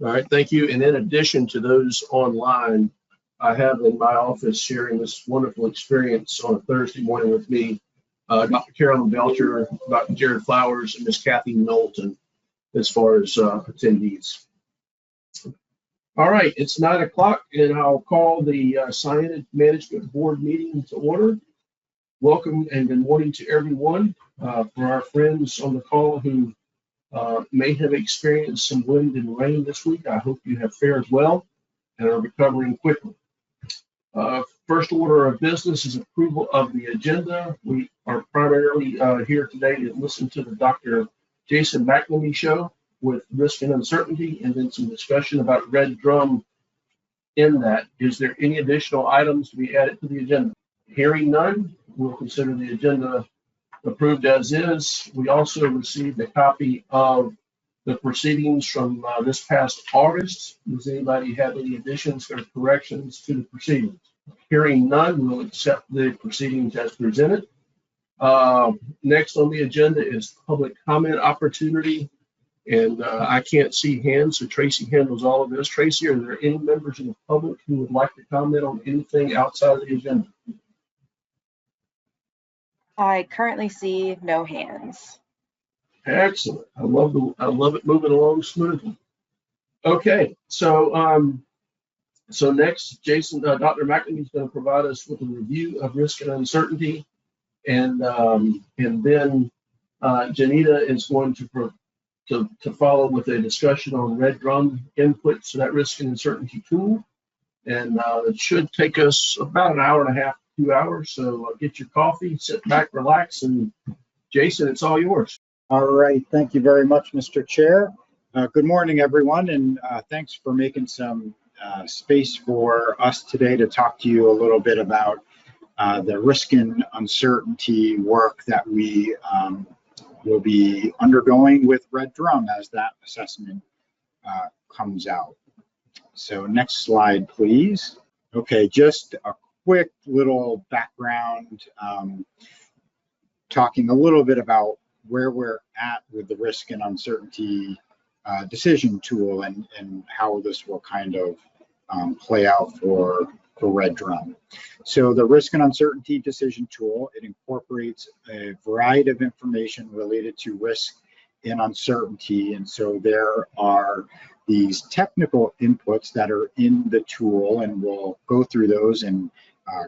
All right, thank you. And in addition to those online, I have in my office sharing this wonderful experience on a Thursday morning with me, Dr. Carolyn Belcher, Dr. Jared Flowers, and Miss Kathy Knowlton as far as attendees. All right, it's 9 o'clock, and I'll call the Scienid Management Board meeting to order. Welcome and good morning to everyone. For our friends on the call who may have experienced some wind and rain this week, I hope you have fared well and are recovering quickly. First order of business is approval of the agenda. We are primarily here today to listen to the Dr. Jason McNamee show with risk and uncertainty, and then some discussion about red drum in that. Is there any additional items to be added to the agenda? Hearing none, we'll consider the agenda approved as is. We also received a copy of the proceedings from this past August. Does anybody have any additions or corrections to the proceedings? Hearing none, we'll accept the proceedings as presented. Next on the agenda is public comment opportunity. And I can't see hands, so Tracy handles all of this. Tracy, are there any members of the public who would like to comment on anything outside of the agenda? I currently see no hands. Excellent. I love it moving along smoothly. Okay, so next, Jason, Dr. McNamee is going to provide us with a review of risk and uncertainty, and then Janita is going to follow with a discussion on red drum inputs to that risk and uncertainty tool. And it should take us about an hour and a half, 2 hours. So get your coffee, sit back, relax, and Jason, it's all yours. All right. Thank you very much, Mr. Chair. Good morning, everyone, and thanks for making some space for us today to talk to you a little bit about the risk and uncertainty work that we will be undergoing with red drum as that assessment comes out. So next slide, please. Okay, just a quick little background, talking a little bit about where we're at with the risk and uncertainty decision tool and how this will kind of play out for red drum. So the risk and uncertainty decision tool, it incorporates a variety of information related to risk and uncertainty. And so there are these technical inputs that are in the tool, and we'll go through those in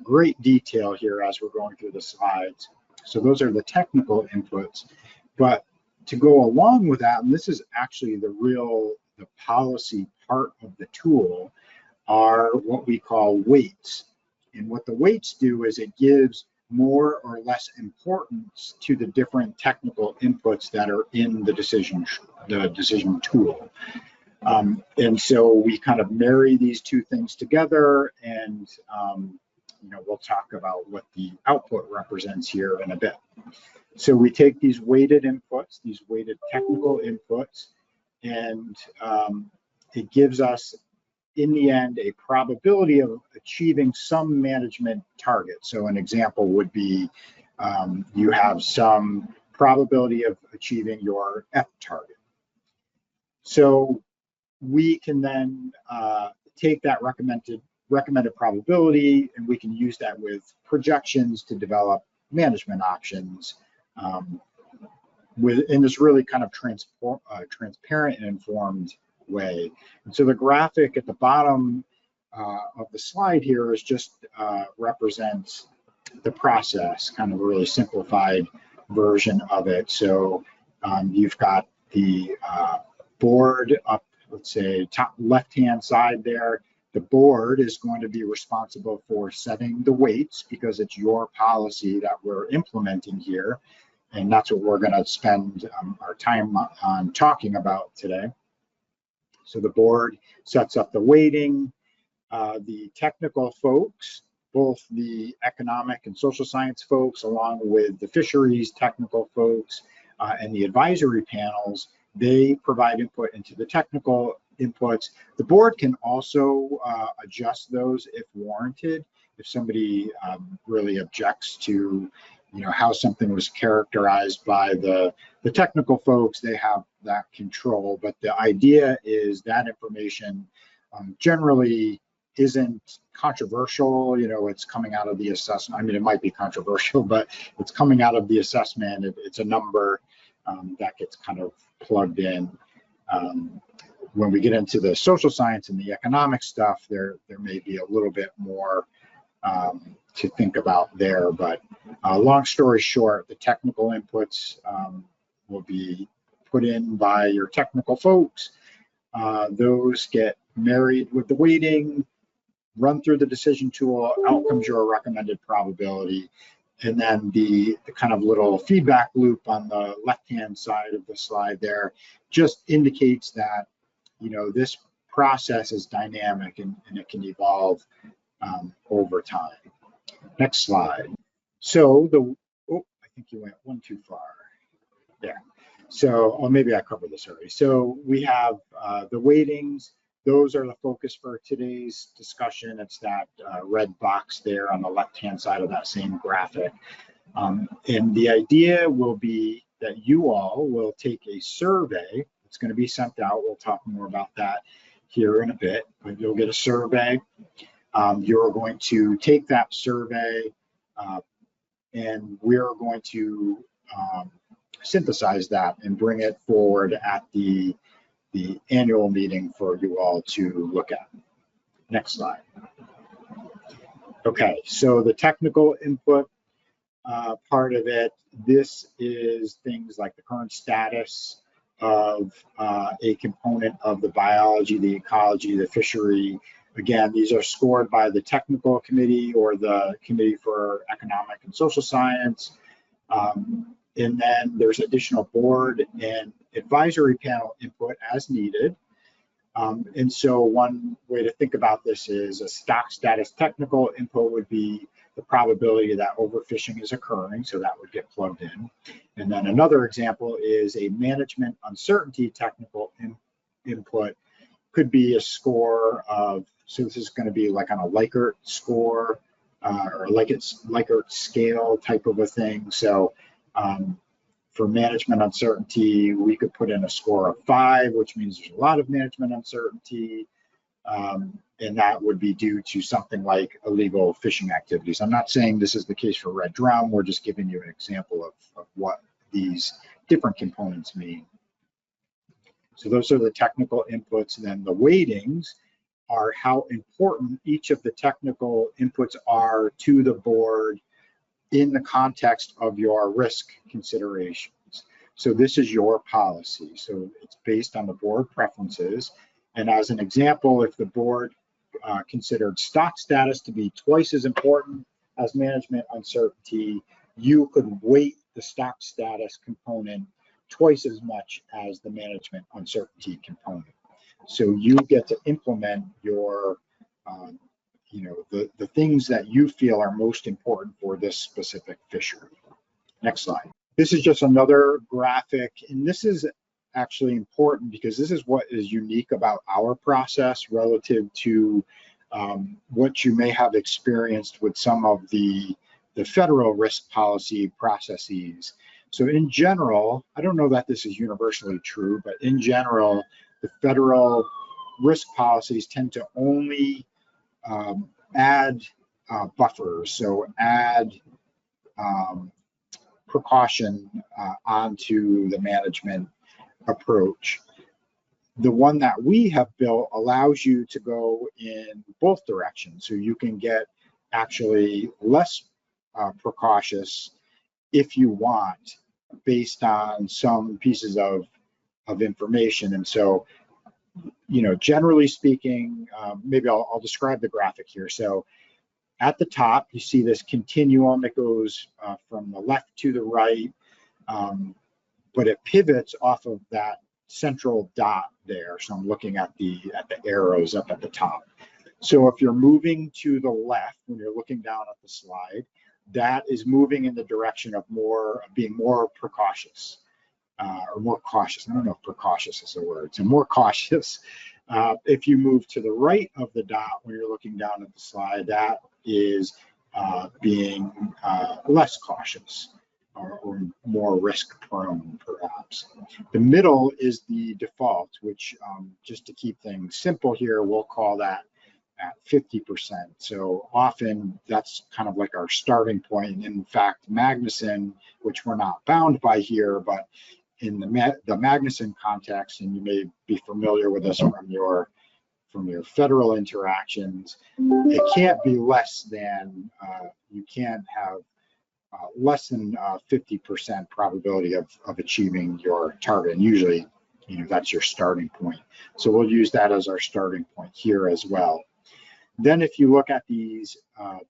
great detail here as we're going through the slides. So those are the technical inputs. But to go along with that, and this is actually the policy part of the tool, are what we call weights. And what the weights do is it gives more or less importance to the different technical inputs that are in the decision tool. And so we kind of marry these two things together, and we'll talk about what the output represents here in a bit. So we take these weighted inputs, these weighted technical inputs, and it gives us, in the end, a probability of achieving some management target. So an example would be you have some probability of achieving your F target. So we can then take that recommended probability, and we can use that with projections to develop management options in this really kind of transparent and informed way. And so the graphic at the bottom of the slide here is just represents the process, kind of a really simplified version of it. So you've got the board up, let's say top left-hand side there. The board is going to be responsible for setting the weights because it's your policy that we're implementing here. And that's what we're going to spend our time on talking about today. So the board sets up the weighting. The technical folks, both the economic and social science folks, along with the fisheries technical folks and the advisory panels, they provide input into the technical inputs. The board can also adjust those if warranted. If somebody really objects to how something was characterized by the technical folks. They have that control, but the idea is that information generally isn't controversial. It's coming out of the assessment. I mean, it might be controversial, but it's coming out of the assessment. It's a number that gets kind of plugged in. When we get into the social science and the economic stuff, there may be a little bit more to think about there. But long story short, the technical inputs will be put in by your technical folks. Those get married with the weighting, run through the decision tool, out comes your recommended probability. And then the kind of little feedback loop on the left-hand side of the slide there just indicates that, this process is dynamic and it can evolve over time. Next slide. So I think you went one too far. There. So, or maybe I covered this already. So we have the weightings. Those are the focus for today's discussion. It's that red box there on the left-hand side of that same graphic. And the idea will be that you all will take a survey. It's going to be sent out. We'll talk more about that here in a bit, but you'll get a survey. You're going to take that survey and we're going to synthesize that and bring it forward at the annual meeting for you all to look at. Next slide. Okay, so the technical input part of it, this is things like the current status of a component of the biology, the ecology, the fishery. Again, these are scored by the technical committee or the committee for economic and social science. And then there's additional board and advisory panel input as needed. And so one way to think about this is a stock status technical input would be the probability that overfishing is occurring, so that would get plugged in. And then another example is a management uncertainty technical input. Could be a score of, so this is going to be like on a Likert score or Likert scale type of a thing. So for management uncertainty, we could put in a score of 5, which means there's a lot of management uncertainty. And that would be due to something like illegal fishing activities. I'm not saying this is the case for red drum. We're just giving you an example of what these different components mean. So those are the technical inputs. And then the weightings are how important each of the technical inputs are to the board in the context of your risk considerations. So this is your policy. So it's based on the board preferences. And as an example, if the board considered stock status to be twice as important as management uncertainty, you could weight the stock status component twice as much as the management uncertainty component. So you get to implement your, the things that you feel are most important for this specific fishery. Next slide. This is just another graphic, and this is actually important because this is what is unique about our process relative to what you may have experienced with some of the federal risk policy processes. So in general, I don't know that this is universally true, but in general, the federal risk policies tend to only add buffers, so add precaution onto the management approach. The one that we have built allows you to go in both directions, so you can get actually less precautious if you want, based on some pieces of information. And so, generally speaking, maybe I'll describe the graphic here. So at the top, you see this continuum that goes from the left to the right, but it pivots off of that central dot there. So I'm looking at the arrows up at the top. So if you're moving to the left, when you're looking down at the slide, that is moving in the direction of being more precautious or more cautious. I don't know if precautious is a word. So more cautious. If you move to the right of the dot when you're looking down at the slide, that is being less cautious or more risk prone, perhaps. The middle is the default, which just to keep things simple here, we'll call that at 50%. So often that's kind of like our starting point. In fact, Magnuson, which we're not bound by here, but in the Magnuson context, and you may be familiar with this from your federal interactions, it can't be less than, you can't have less than 50% probability of achieving your target. And usually, that's your starting point. So we'll use that as our starting point here as well. Then if you look at these,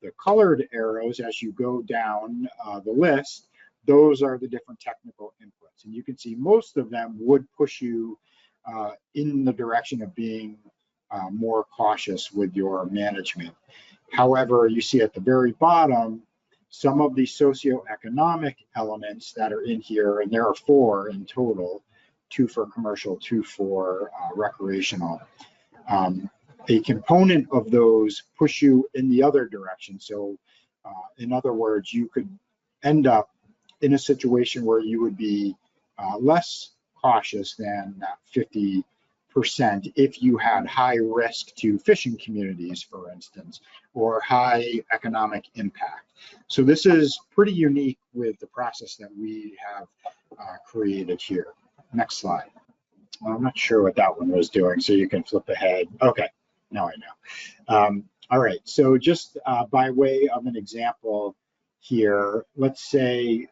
the colored arrows as you go down the list, those are the different technical inputs. And you can see most of them would push you in the direction of being more cautious with your management. However, you see at the very bottom, some of the socioeconomic elements that are in here, and there are 4 in total, 2 for commercial, 2 for recreational. A component of those push you in the other direction. So in other words, you could end up in a situation where you would be less cautious than that 50% if you had high risk to fishing communities, for instance, or high economic impact. So this is pretty unique with the process that we have created here. Next slide. Well, I'm not sure what that one was doing, so you can flip ahead. Okay, now I know. All right, so just by way of an example here, let's say,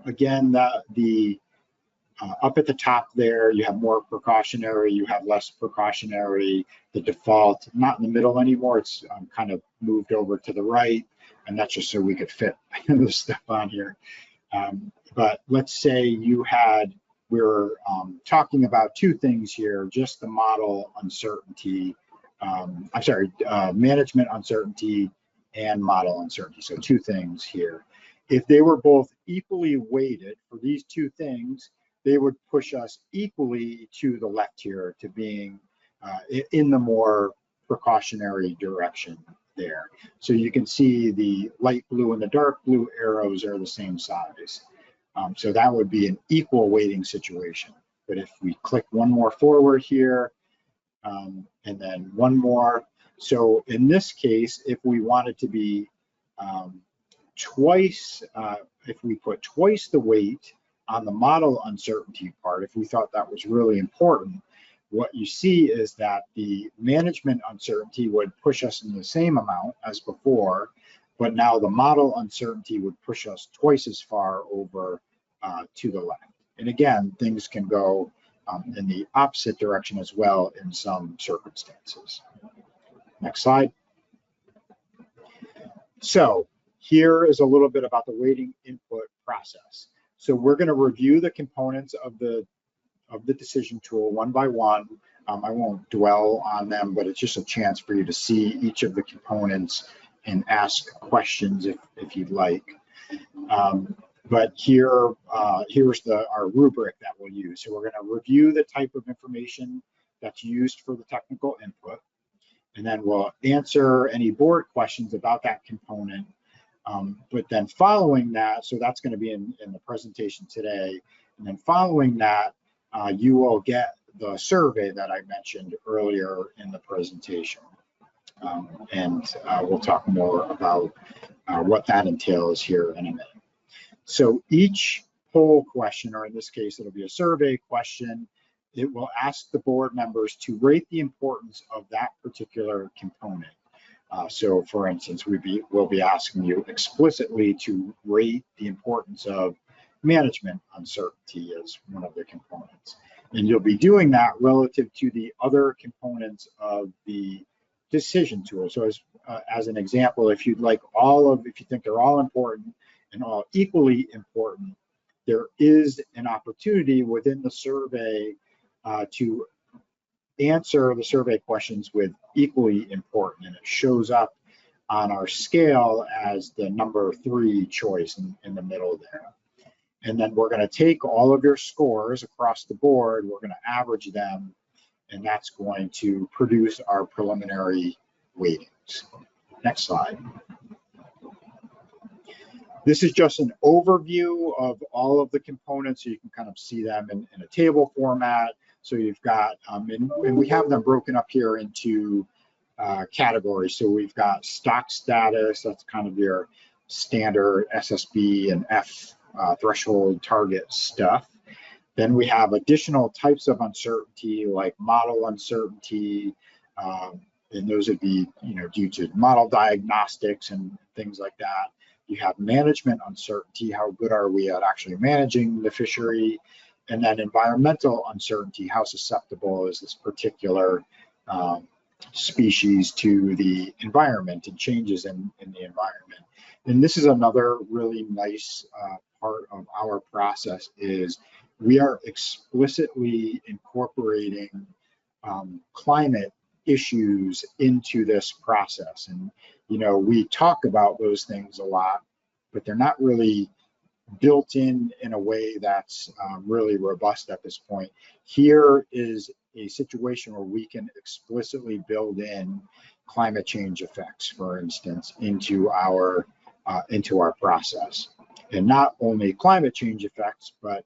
again, the up at the top there, you have more precautionary, you have less precautionary. The default, not in the middle anymore, it's kind of moved over to the right, and that's just so we could fit the stuff on here. But let's say you had, we're talking about 2 things here, just the model uncertainty, I'm sorry, management uncertainty and model uncertainty. So 2 things here. If they were both equally weighted for these 2 things, they would push us equally to the left here, to being in the more precautionary direction there. So you can see the light blue and the dark blue arrows are the same size. So that would be an equal weighting situation. But if we click one more forward here, and then one more. So in this case, if we wanted to be twice, if we put twice the weight on the model uncertainty part, if we thought that was really important, what you see is that the management uncertainty would push us in the same amount as before, but now the model uncertainty would push us twice as far over to the left. And again, things can go in the opposite direction as well in some circumstances. Next slide. So here is a little bit about the weighting input process. So we're going to review the components of the decision tool one by one. I won't dwell on them, but it's just a chance for you to see each of the components and ask questions if you'd like. But here's our rubric that we'll use. So we're going to review the type of information that's used for the technical input, and then we'll answer any board questions about that component. But then following that, so that's going to be in the presentation today, and then following that, you will get the survey that I mentioned earlier in the presentation. And we'll talk more about what that entails here in a minute. So each poll question, or in this case, it'll be a survey question, it will ask the board members to rate the importance of that particular component. So for instance, we'll be asking you explicitly to rate the importance of management uncertainty as one of the components. And you'll be doing that relative to the other components of the decision tool. So as an example, if you'd like if you think they're all important and all equally important, there is an opportunity within the survey to answer the survey questions with equally important, and it shows up on our scale as the number 3 choice in the middle there. And then we're going to take all of your scores across the board, we're going to average them, and that's going to produce our preliminary weightings. Next slide. This is just an overview of all of the components, so you can kind of see them in a table format. So you've got, and we have them broken up here into categories. So we've got stock status, that's kind of your standard SSB and F threshold target stuff. Then we have additional types of uncertainty, like model uncertainty, and those would be, due to model diagnostics and things like that. You have management uncertainty, how good are we at actually managing the fishery? And then environmental uncertainty, how susceptible is this particular species to the environment and changes in the environment. And this is another really nice part of our process, is we are explicitly incorporating climate issues into this process. And we talk about those things a lot, but they're not really built in a way that's really robust at this point. Here is a situation where we can explicitly build in climate change effects, for instance, into our process. And not only climate change effects, but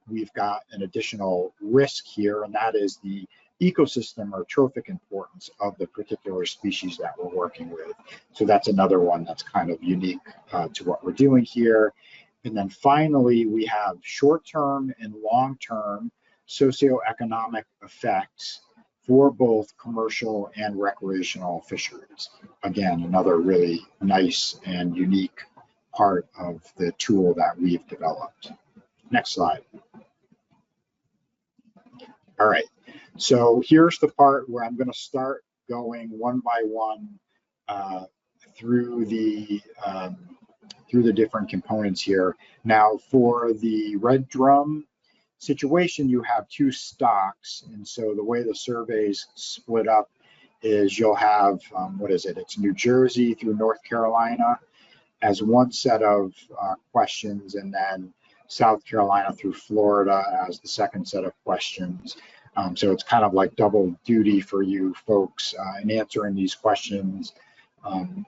we've got an additional risk here, and that is the ecosystem or trophic importance of the particular species that we're working with. So that's another one that's kind of unique to what we're doing here. And then finally, we have short-term and long-term socioeconomic effects for both commercial and recreational fisheries. Again, another really nice and unique part of the tool that we've developed. Next slide. All right, so here's the part where I'm going to start going one by one through the different components here. Now, for the red drum situation, you have two stocks, and so the way the survey's split up is you'll have it's New Jersey through North Carolina as one set of questions, and then South Carolina through Florida as the second set of questions. So it's kind of like double duty for you folks in answering these questions.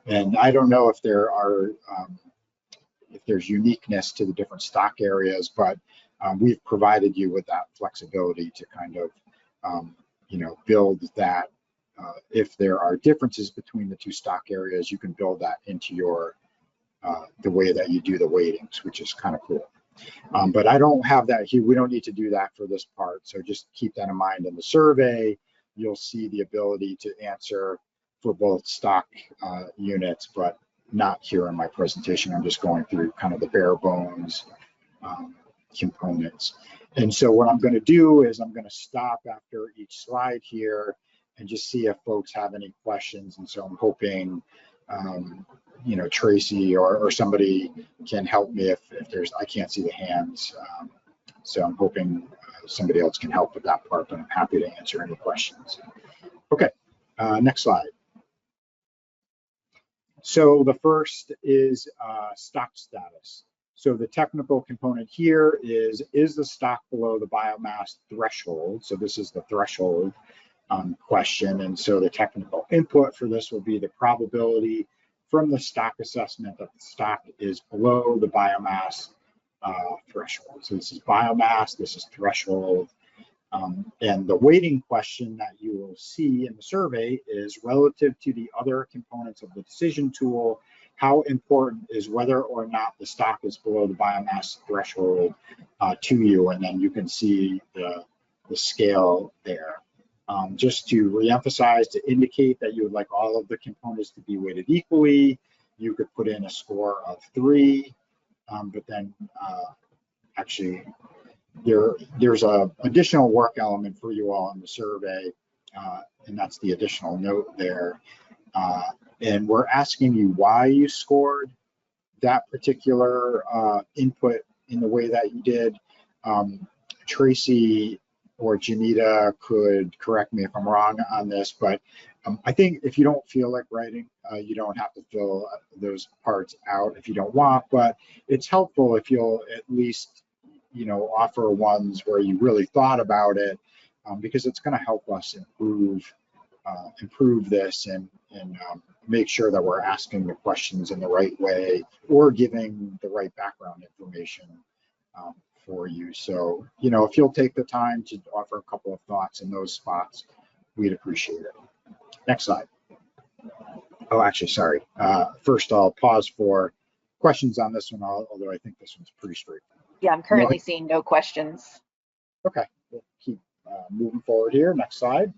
And I don't know if there are if there's uniqueness to the different stock areas, but we've provided you with that flexibility to kind of build that. If there are differences between the two stock areas, you can build that into your the way that you do the weightings, which is kind of cool. But I don't have that here. We don't need to do that for this part. So just keep that in mind. In the survey, you'll see the ability to answer for both stock units, but not here in my presentation. I'm just going through kind of the bare bones components. And so what I'm going to do is I'm going to stop after each slide here and just see if folks have any questions. And so I'm hoping Tracy or somebody can help me if there's, I can't see the hands. So I'm hoping somebody else can help with that part, but I'm happy to answer any questions. Okay, next slide. So the first is stock status. So the technical component here is the stock below the biomass threshold? So this is the threshold question. And so the technical input for this will be the probability from the stock assessment that the stock is below the biomass threshold. So this is biomass, this is threshold. And the weighting question that you will see in the survey is relative to the other components of the decision tool, how important is whether or not the stock is below the biomass threshold to you, and then you can see the scale there. Just to reemphasize, to indicate that you would like all of the components to be weighted equally, you could put in a score of 3, but then actually there's a additional work element for you all in the survey, and that's the additional note there. And we're asking you why you scored that particular input in the way that you did. Tracy or Janita could correct me if I'm wrong on this, but I think if you don't feel like writing, you don't have to fill those parts out if you don't want, but it's helpful if you'll at least offer ones where you really thought about it, because it's going to help us improve this and make sure that we're asking the questions in the right way or giving the right background information for you. So, if you'll take the time to offer a couple of thoughts in those spots, we'd appreciate it. Next slide. Oh, actually, sorry. First, I'll pause for questions on this one, although I think this one's pretty straightforward. Yeah, I'm currently seeing no questions. Okay, we'll keep moving forward here. Next slide.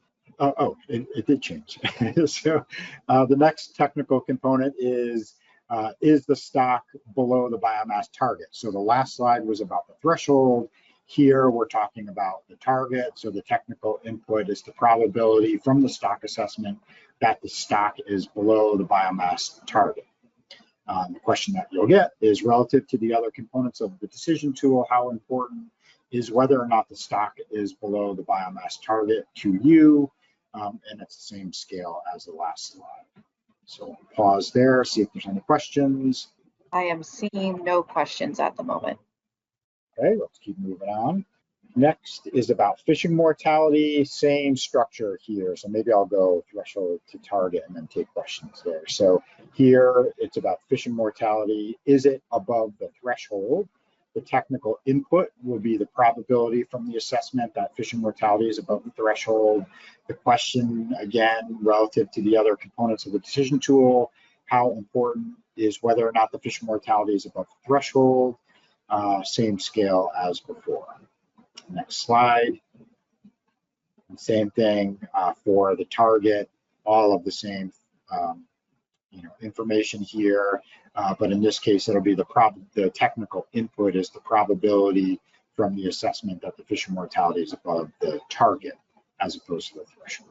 It did change. So the next technical component is the stock below the biomass target? So the last slide was about the threshold. Here we're talking about the target. So the technical input is the probability from the stock assessment that the stock is below the biomass target. The question that you'll get is relative to the other components of the decision tool, how important is whether or not the stock is below the biomass target to you, and it's the same scale as the last slide. So pause there, see if there's any questions. I am seeing no questions at the moment. Okay, let's keep moving on. Next is about fishing mortality, same structure here. So maybe I'll go threshold to target and then take questions there. So here it's about fishing mortality. Is it above the threshold? The technical input will be the probability from the assessment that fishing mortality is above the threshold. The question, again, relative to the other components of the decision tool, how important is whether or not the fishing mortality is above the threshold? Same scale as before. Next slide. Same thing for the target, all of the same information here, but in this case, it'll be the technical input is the probability from the assessment that the fishing mortality is above the target as opposed to the threshold.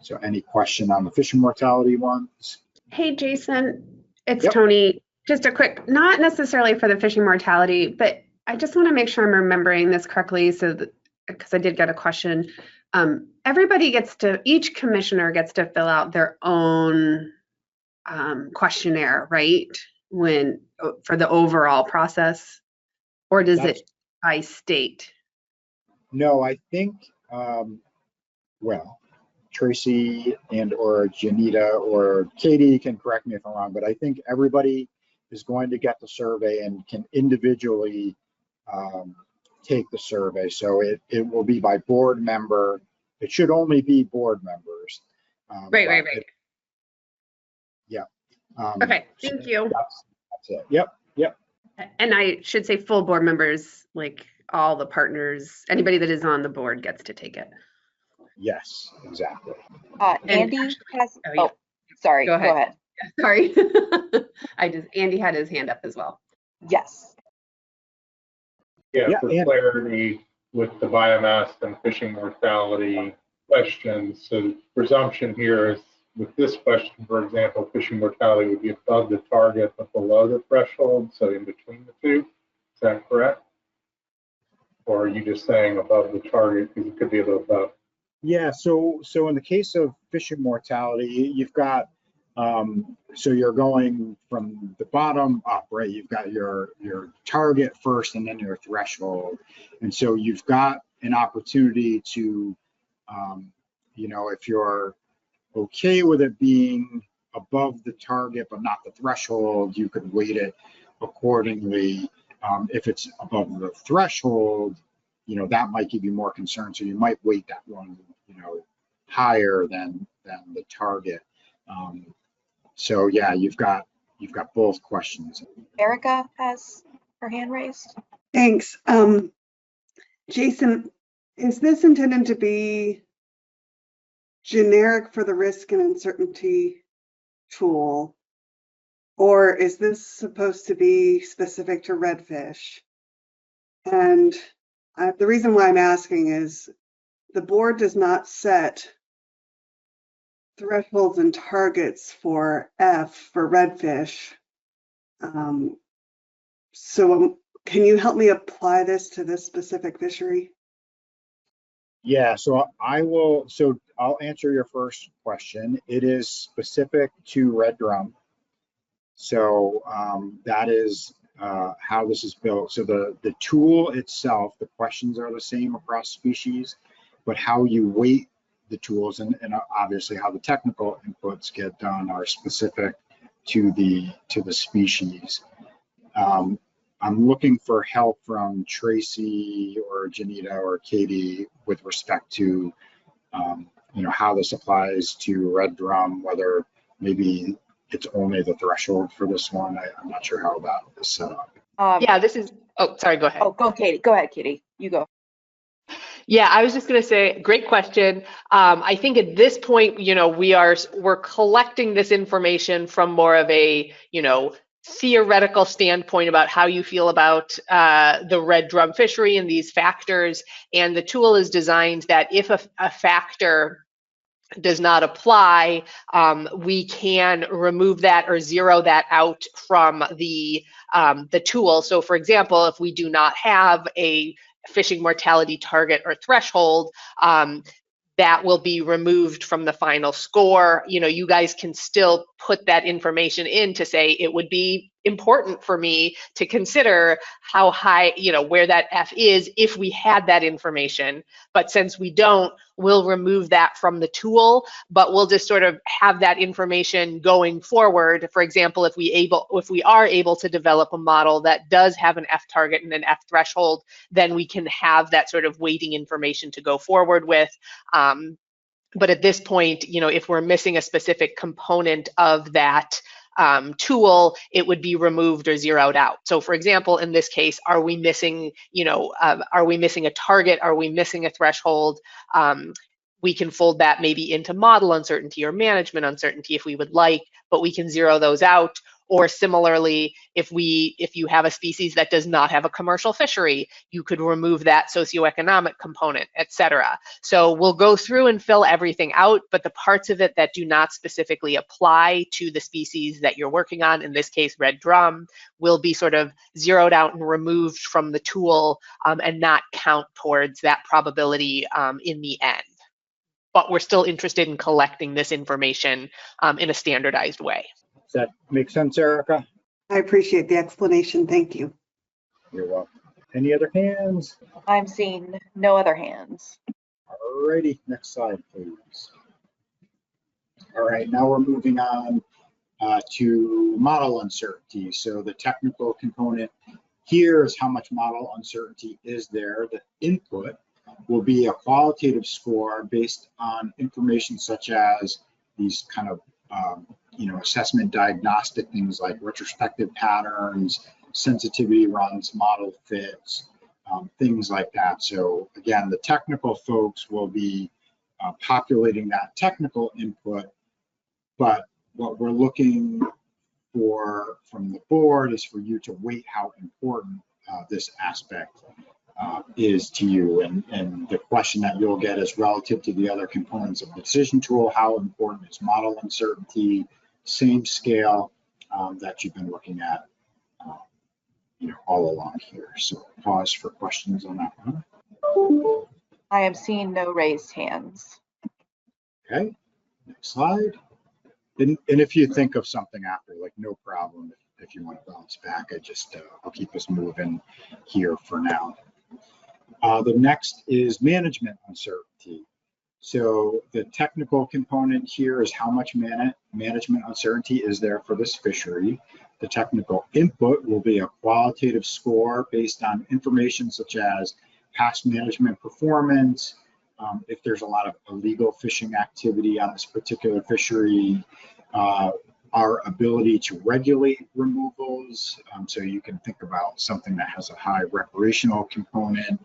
So any question on the fishing mortality ones? Hey, Jason, it's Yep. Tony. Just a quick, not necessarily for the fishing mortality, but I just want to make sure I'm remembering this correctly. So, because I did get a question, each commissioner gets to fill out their own questionnaire, right? For the overall process, or does it by state? No, I think, well, Tracy and or Janita or Katie can correct me if I'm wrong, but I think everybody is going to get the survey and can individually take the survey. So it will be by board member. It should only be board members. Right. Yeah. Okay, thank you. That's it. Yep. And I should say full board members, like all the partners, anybody that is on the board gets to take it. Yes, exactly. Andy has, sorry, Go go ahead. Sorry. Andy had his hand up as well. Yes. Yeah, for clarity with the biomass and fishing mortality questions. So presumption here is with this question, for example, fishing mortality would be above the target but below the threshold, so in between the two. Is that correct? Or are you just saying above the target because it could be a little above? Yeah, so in the case of fishing mortality, you've got so you're going from the bottom up, right? You've got your target first and then your threshold. And so you've got an opportunity to, if you're okay with it being above the target but not the threshold, you could weight it accordingly. If it's above the threshold, that might give you more concern. So you might weight that one, higher than the target. So yeah, you've got both questions. Erica has her hand raised. Thanks. Jason, is this intended to be generic for the risk and uncertainty tool, or is this supposed to be specific to redfish? And the reason why I'm asking is the board does not set thresholds and targets for F for redfish. So can you help me apply this to this specific fishery? Yeah, so I'll answer your first question. It is specific to red drum. So that is how this is built. So the tool itself, the questions are the same across species, but how you weight the tools and obviously how the technical inputs get done are specific to the species. I'm looking for help from Tracy or Janita or Katie with respect to how this applies to red drum, whether maybe it's only the threshold for this one. I'm not sure how that is set up. Yeah, this is, oh, sorry, go ahead. Oh, go Katie. Go ahead, Katie. You go. Yeah, I was just going to say, great question. I think at this point, we're collecting this information from more of a, theoretical standpoint about how you feel about the red drum fishery and these factors. And the tool is designed that if a factor does not apply, we can remove that or zero that out from the tool. So for example, if we do not have a fishing mortality target or threshold, that will be removed from the final score. You guys can still put that information in to say it would be important for me to consider how high, where that F is if we had that information. But since we don't, we'll remove that from the tool, but we'll just sort of have that information going forward. For example, if we are able to develop a model that does have an F target and an F threshold, then we can have that sort of weighting information to go forward with. But at this point, if we're missing a specific component of that tool, it would be removed or zeroed out. So for example, in this case, are we missing, are we missing a target? Are we missing a threshold? We can fold that maybe into model uncertainty or management uncertainty if we would like, but we can zero those out. Or similarly, if you have a species that does not have a commercial fishery, you could remove that socioeconomic component, etc. So we'll go through and fill everything out, but the parts of it that do not specifically apply to the species that you're working on, in this case, red drum, will be sort of zeroed out and removed from the tool and not count towards that probability in the end. But we're still interested in collecting this information in a standardized way. Does that make sense, Erica? I appreciate the explanation. Thank you. You're welcome. Any other hands? I'm seeing no other hands. Alrighty, next slide, please. All right, now we're moving on to model uncertainty. So the technical component here is how much model uncertainty is there. The input will be a qualitative score based on information such as these kind of assessment diagnostic things like retrospective patterns, sensitivity runs, model fits, things like that. So again, the technical folks will be populating that technical input, but what we're looking for from the board is for you to weight how important this aspect is to you. And the question that you'll get is relative to the other components of the decision tool, how important is model uncertainty, same scale that you've been looking at all along here. So pause for questions on that one. I am seeing no raised hands. Okay, next slide. And if you think of something after, like no problem if you want to bounce back. I'll keep us moving here for now. The next is management uncertainty. So the technical component here is how much management uncertainty is there for this fishery. The technical input will be a qualitative score based on information such as past management performance, if there's a lot of illegal fishing activity on this particular fishery, our ability to regulate removals. So you can think about something that has a high recreational component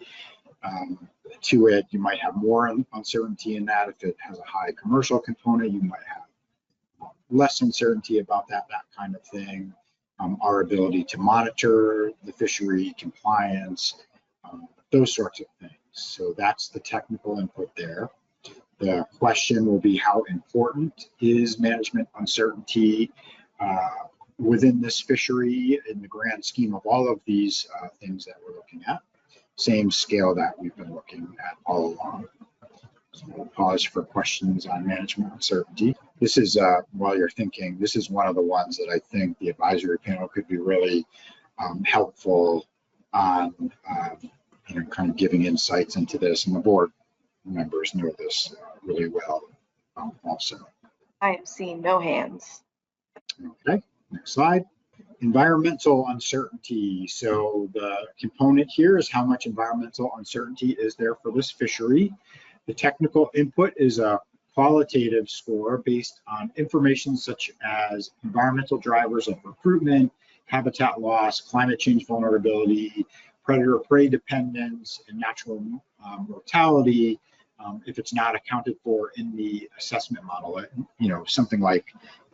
to it. You might have more uncertainty in that. If it has a high commercial component, you might have less uncertainty about that kind of thing. Our ability to monitor the fishery, compliance, those sorts of things. So that's the technical input there. The question will be how important is management uncertainty within this fishery in the grand scheme of all of these things that we're looking at. Same scale that we've been looking at all along. So we'll pause for questions on management uncertainty. This is, while you're thinking, this is one of the ones that I think the advisory panel could be really helpful on kind of giving insights into this, and the board members know this really well also. I am seeing no hands. Okay, next slide. Environmental uncertainty. So the component here is how much environmental uncertainty is there for this fishery. The technical input is a qualitative score based on information such as environmental drivers of recruitment, habitat loss, climate change vulnerability, predator-prey dependence, and natural mortality. If it's not accounted for in the assessment model, something like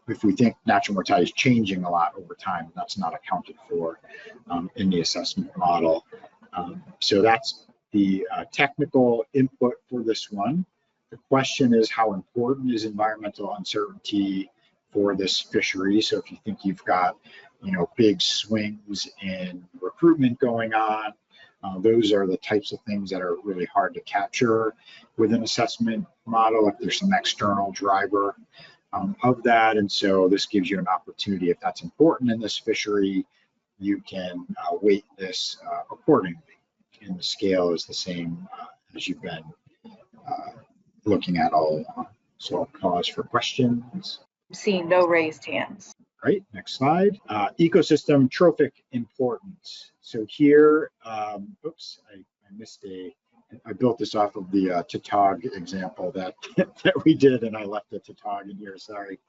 if we think natural mortality is changing a lot over time, that's not accounted for in the assessment model. So that's the technical input for this one. The question is, how important is environmental uncertainty for this fishery? So if you think you've got, big swings in recruitment going on, those are the types of things that are really hard to capture with an assessment model if there's some external driver of that. And so this gives you an opportunity, if that's important in this fishery, you can weight this accordingly. And the scale is the same as you've been looking at all along. So I'll pause for questions. I'm seeing no raised hands. Right, next slide. Ecosystem trophic importance. So here, oops, I missed I built this off of the tautog example that we did, and I left the tautog in here, sorry.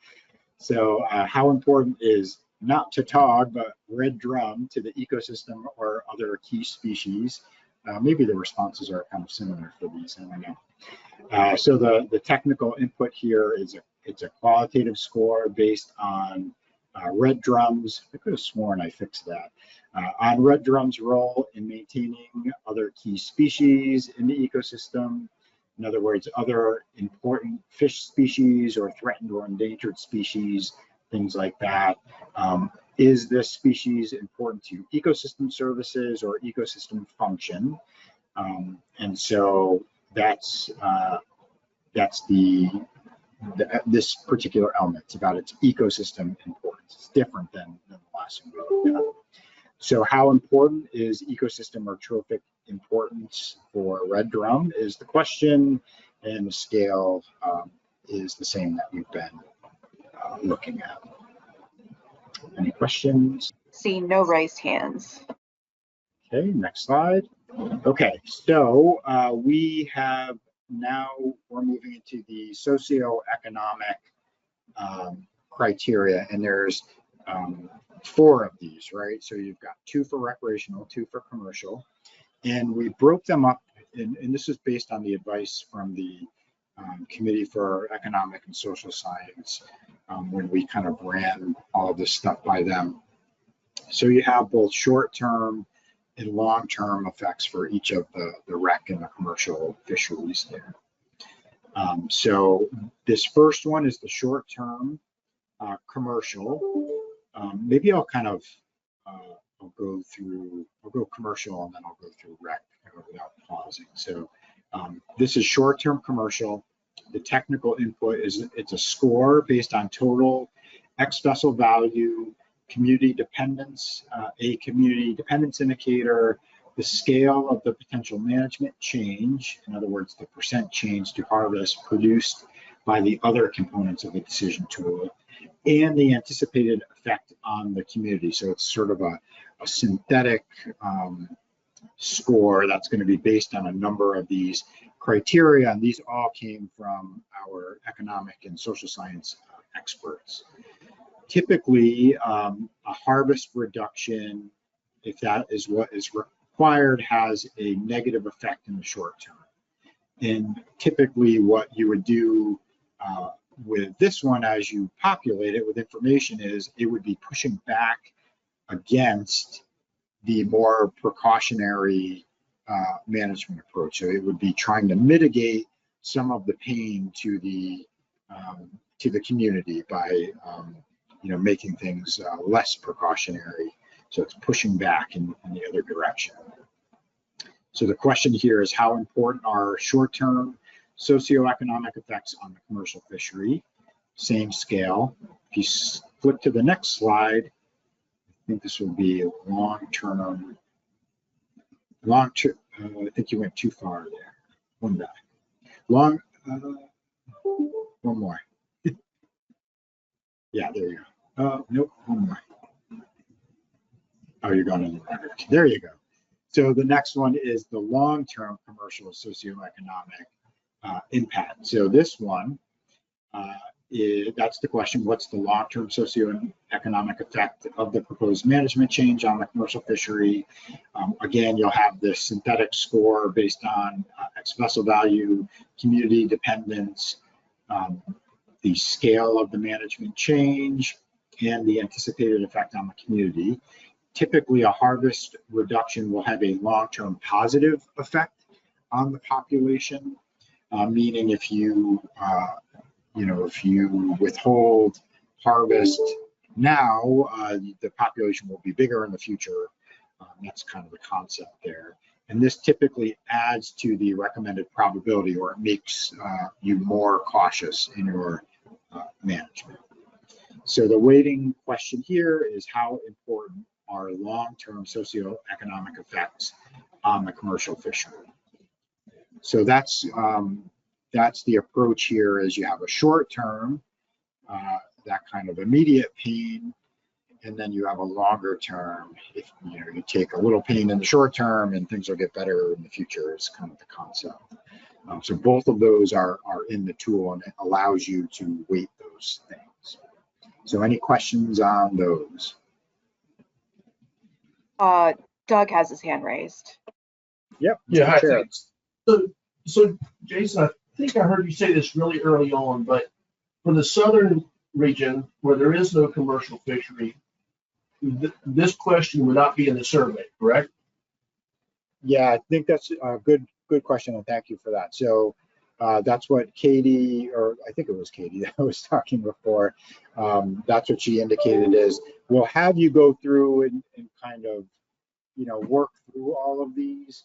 So how important is not tautog, but red drum to the ecosystem or other key species? Maybe the responses are kind of similar for these, I don't know. So the technical input here is it's a qualitative score based on red drums. I could have sworn I fixed that. On red drum's role in maintaining other key species in the ecosystem. In other words, other important fish species or threatened or endangered species, things like that. Is this species important to ecosystem services or ecosystem function? And so that's this particular element. It's about its ecosystem importance. It's different than the last one we looked at. So how important is ecosystem or trophic importance for red drum is the question, and the scale is the same that we've been looking at. Any questions? Seeing no raised hands. Okay, next slide. Okay, so we have now we're moving into the socioeconomic criteria, and there's 4 of these, right? So you've got 2 for recreational, 2 for commercial, and we broke them up, and this is based on the advice from the Committee for Economic and Social Science when we kind of ran all of this stuff by them. So you have both short-term and long-term effects for each of the rec and the commercial fisheries there. So this first one is the short-term commercial. Maybe I'll kind of I'll go commercial and then I'll go through rec without pausing. So this is short-term commercial. The technical input is it's a score based on total ex-vessel value, community dependence, a community dependence indicator, the scale of the potential management change, in other words, the percent change to harvest produced by the other components of the decision tool, and the anticipated effect on the community. So it's sort of a synthetic score that's going to be based on a number of these criteria, and these all came from our economic and social science experts. Typically, a harvest reduction, if that is what is required, has a negative effect in the short term. And typically what you would do with this one as you populate it with information is it would be pushing back against the more precautionary management approach. So it would be trying to mitigate some of the pain to the community by making things less precautionary. So it's pushing back in the other direction. So the question here is, how important are short-term socioeconomic effects on the commercial fishery? Same scale. If you flip to the next slide, I think this will be long-term. I think you went too far there. One back. Long, one more. Yeah, there you go. Nope, one more. Oh, you're going in the right direction. There you go. So the next one is the long-term commercial socioeconomic impact. So this one, that's the question: what's the long-term socioeconomic effect of the proposed management change on the commercial fishery? Again, you'll have this synthetic score based on ex-vessel value, community dependence, the scale of the management change, and the anticipated effect on the community. Typically, a harvest reduction will have a long-term positive effect on the population, meaning if you if you withhold harvest now, the population will be bigger in the future. That's kind of the concept there. And this typically adds to the recommended probability, or it makes you more cautious in your management. So the weighting question here is, how important are long-term socioeconomic effects on the commercial fishery? So that's the approach here. Is you have a short term, that kind of immediate pain, and then you have a longer term. If you take a little pain in the short term and things will get better in the future, is kind of the concept. So both of those are in the tool, and it allows you to weight those things. So any questions on those? Doug has his hand raised. Yep. Yeah, hi, thanks. So Jason, I think I heard you say this really early on, but for the southern region where there is no commercial fishery, this question would not be in the survey, correct? Yeah, I think that's a good question, and thank you for that. So that's what Katie, or I think it was Katie that I was talking before, that's what she indicated is, we'll have you go through and kind of, work through all of these,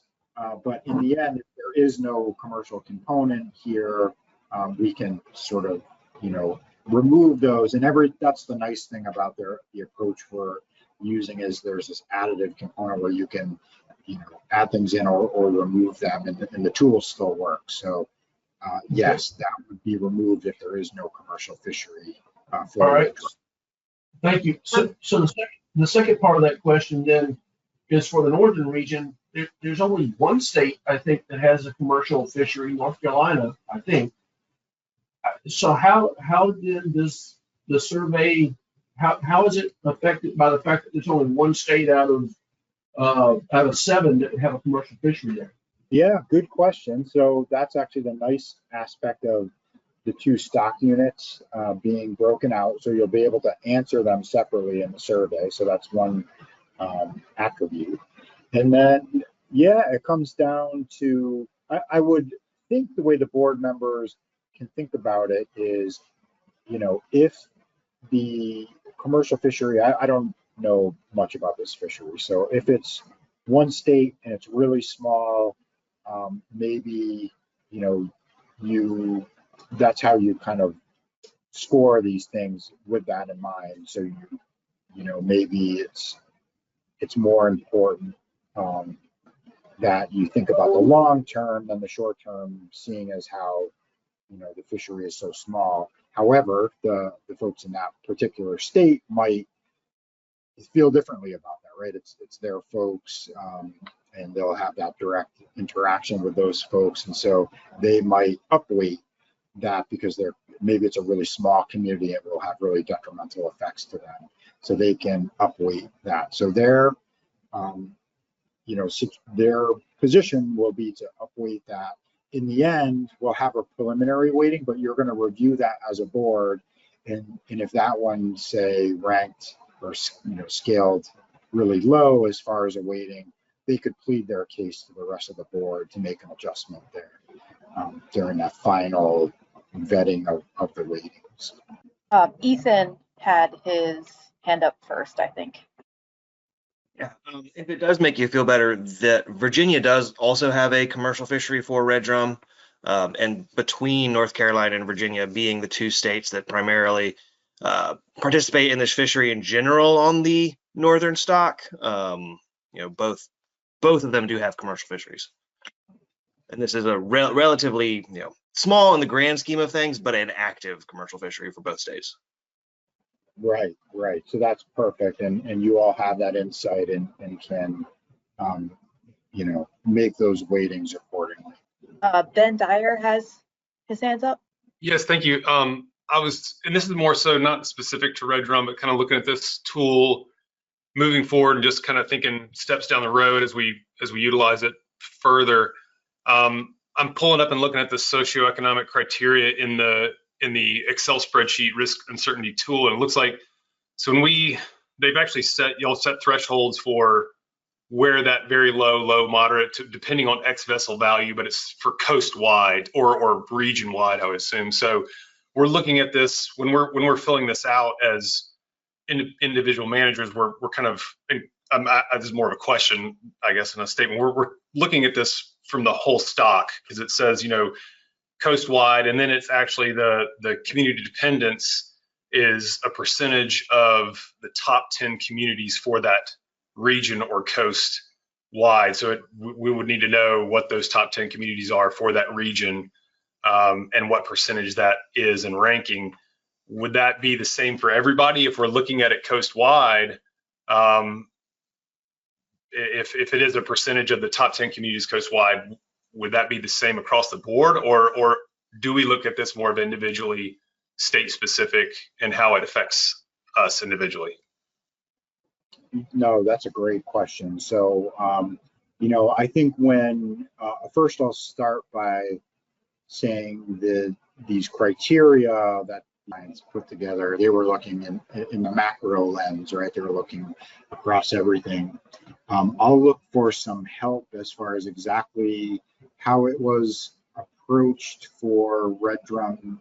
but in the end, if there is no commercial component here, we can sort of, remove those. And that's the nice thing about the approach we're using, is there's this additive component where you can, add things in or remove them, and the tool still works. So yes, that would be removed if there is no commercial fishery. All right. Thank you. So the second part of that question then is for the northern region. There's only one state, I think, that has a commercial fishery, North Carolina, I think. So how does the survey, how is it affected by the fact that there's only one state out of 7 that have a commercial fishery there? Yeah, good question. So that's actually the nice aspect of the 2 stock units being broken out. So you'll be able to answer them separately in the survey. So that's one attribute. And then, yeah, it comes down to, I would think the way the board members can think about it is, if the commercial fishery, I don't know much about this fishery. So if it's one state and it's really small, maybe, that's how you kind of score these things with that in mind. So maybe it's more important that you think about the long term than the short term, seeing as how the fishery is so small. However, the folks in that particular state might feel differently about that, right? It's their folks, and they'll have that direct interaction with those folks, and so they might upweight that because maybe it's a really small community and it will have really detrimental effects to them, so they can upweight that. So their position will be to upweight that. In the end, we'll have a preliminary weighting, but you're going to review that as a board, and if that one, say, ranked or scaled really low as far as a weighting, they could plead their case to the rest of the board to make an adjustment there during that final vetting of the ratings. Ethan had his hand up first, I think. Yeah, if it does make you feel better, that Virginia does also have a commercial fishery for red drum, and between North Carolina and Virginia being the 2 states that primarily participate in this fishery in general on the northern stock, both of them do have commercial fisheries, and this is a relatively small in the grand scheme of things, but an active commercial fishery for both states. Right, right. So that's perfect. And you all have that insight and can, you know, make those weightings accordingly. Ben Dyer has his hands up. Yes, thank you. And this is more so not specific to Red Drum, but kind of looking at this tool moving forward and just kind of thinking steps down the road as we utilize it further. I'm pulling up and looking at the socioeconomic criteria in the Excel spreadsheet risk uncertainty tool, and it looks like so when they've actually y'all set thresholds for where that very low, moderate, depending on X vessel value, but it's for coast wide or region wide, I would assume. So we're looking at this when we're filling this out as individual managers. We're kind of, this is more of a question, I guess, in a statement. We're looking at this from the whole stock, because it says, you know, coast wide, and then it's actually the community dependence is a percentage of the top 10 communities for that region or coast wide. So we would need to know what those top 10 communities are for that region, and what percentage that is in ranking. Would that be the same for everybody if we're looking at it coast wide? If it is a percentage of the top 10 communities coast wide, would that be the same across the board, or do we look at this more of individually state specific and how it affects us individually? No, that's a great question. So, you know, I think when first I'll start by saying that these criteria that science put together, they were looking in the macro lens, right? They were looking across everything. I'll look for some help as far as exactly how it was approached for Red Drum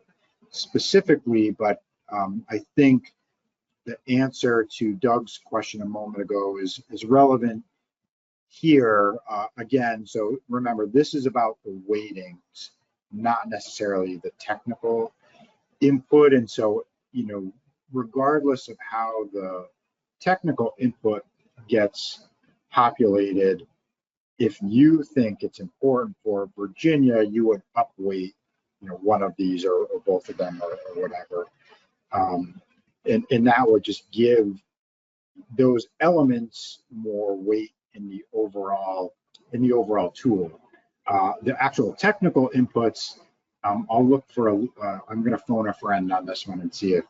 specifically, but I think the answer to Doug's question a moment ago is relevant here again. So remember, this is about the weightings, not necessarily the technical input. And so, you know, regardless of how the technical input gets populated, if you think it's important for Virginia, you would upweight, you know, one of these or both of them or whatever. And that would just give those elements more weight in the overall tool. The actual technical inputs, I'll look for I'm going to phone a friend on this one and see if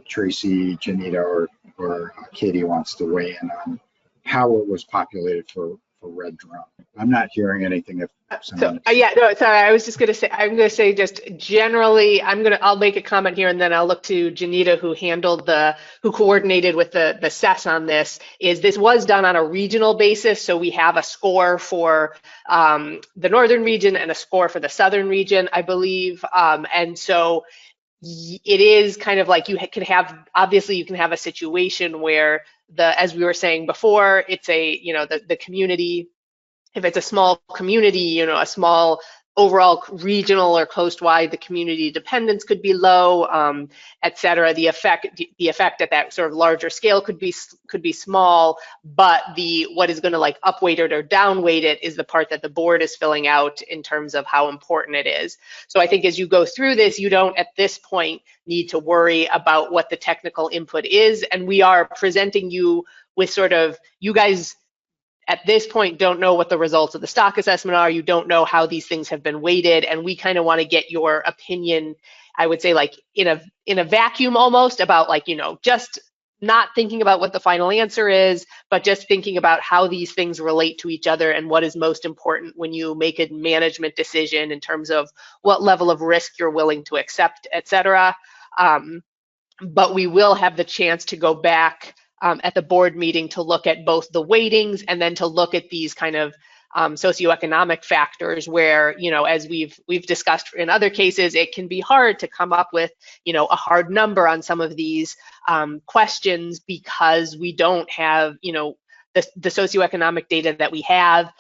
Tracy, Janita, or Katie wants to weigh in on how it was populated for Red Drum. I'm not hearing anything. Yeah, no, sorry. I was just going to say, I'm going to say just generally, I'll make a comment here, and then I'll look to Janita, who coordinated with the SES on this. This was done on a regional basis, so we have a score for the northern region and a score for the southern region, I believe, and so it is kind of like you can have a situation where as we were saying before, it's the community, if it's a small community, you know, a small overall regional or coast-wide, the community dependence could be low, et cetera. The effect at that sort of larger scale could be small, but what is going to like upweight it or downweight it is the part that the board is filling out in terms of how important it is. So I think as you go through this, you don't at this point need to worry about what the technical input is, and we are presenting you with sort of, you guys at this point don't know what the results of the stock assessment are. You don't know how these things have been weighted, and we kind of want to get your opinion, I would say, like in a vacuum almost, about like, you know, just not thinking about what the final answer is, but just thinking about how these things relate to each other and what is most important when you make a management decision in terms of what level of risk you're willing to accept, et cetera. But we will have the chance to go back at the board meeting to look at both the weightings and then to look at these kind of socioeconomic factors where, you know, as we've discussed in other cases, it can be hard to come up with, you know, a hard number on some of these questions because we don't have, you know, the socioeconomic data that we have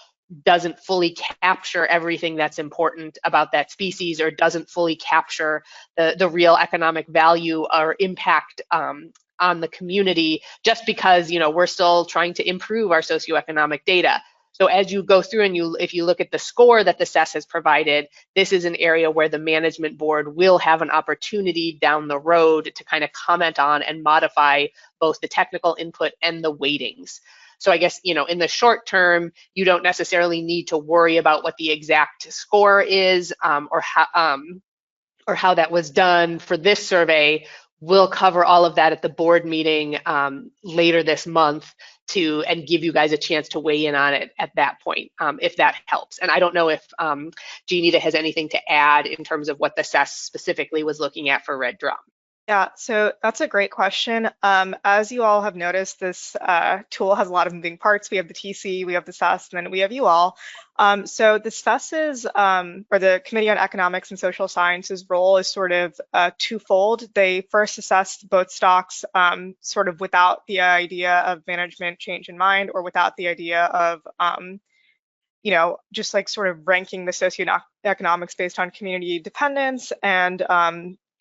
doesn't fully capture everything that's important about that species, or doesn't fully capture the real economic value or impact on the community, just because, you know, we're still trying to improve our socioeconomic data. So as you go through and if you look at the score that the CES has provided, this is an area where the management board will have an opportunity down the road to kind of comment on and modify both the technical input and the weightings. So I guess, in the short term, you don't necessarily need to worry about what the exact score is, or how that was done for this survey. We'll cover all of that at the board meeting later this month and give you guys a chance to weigh in on it at that point, if that helps. And I don't know if Jeanita has anything to add in terms of what the CES specifically was looking at for red drum. Yeah, so that's a great question. As you all have noticed, this tool has a lot of moving parts. We have the TC, we have the CES, and then we have you all. So the CES's, or the Committee on Economics and Social Sciences role is sort of twofold. They first assessed both stocks sort of without the idea of management change in mind, or without the idea of just like sort of ranking the socioeconomics based on community dependence and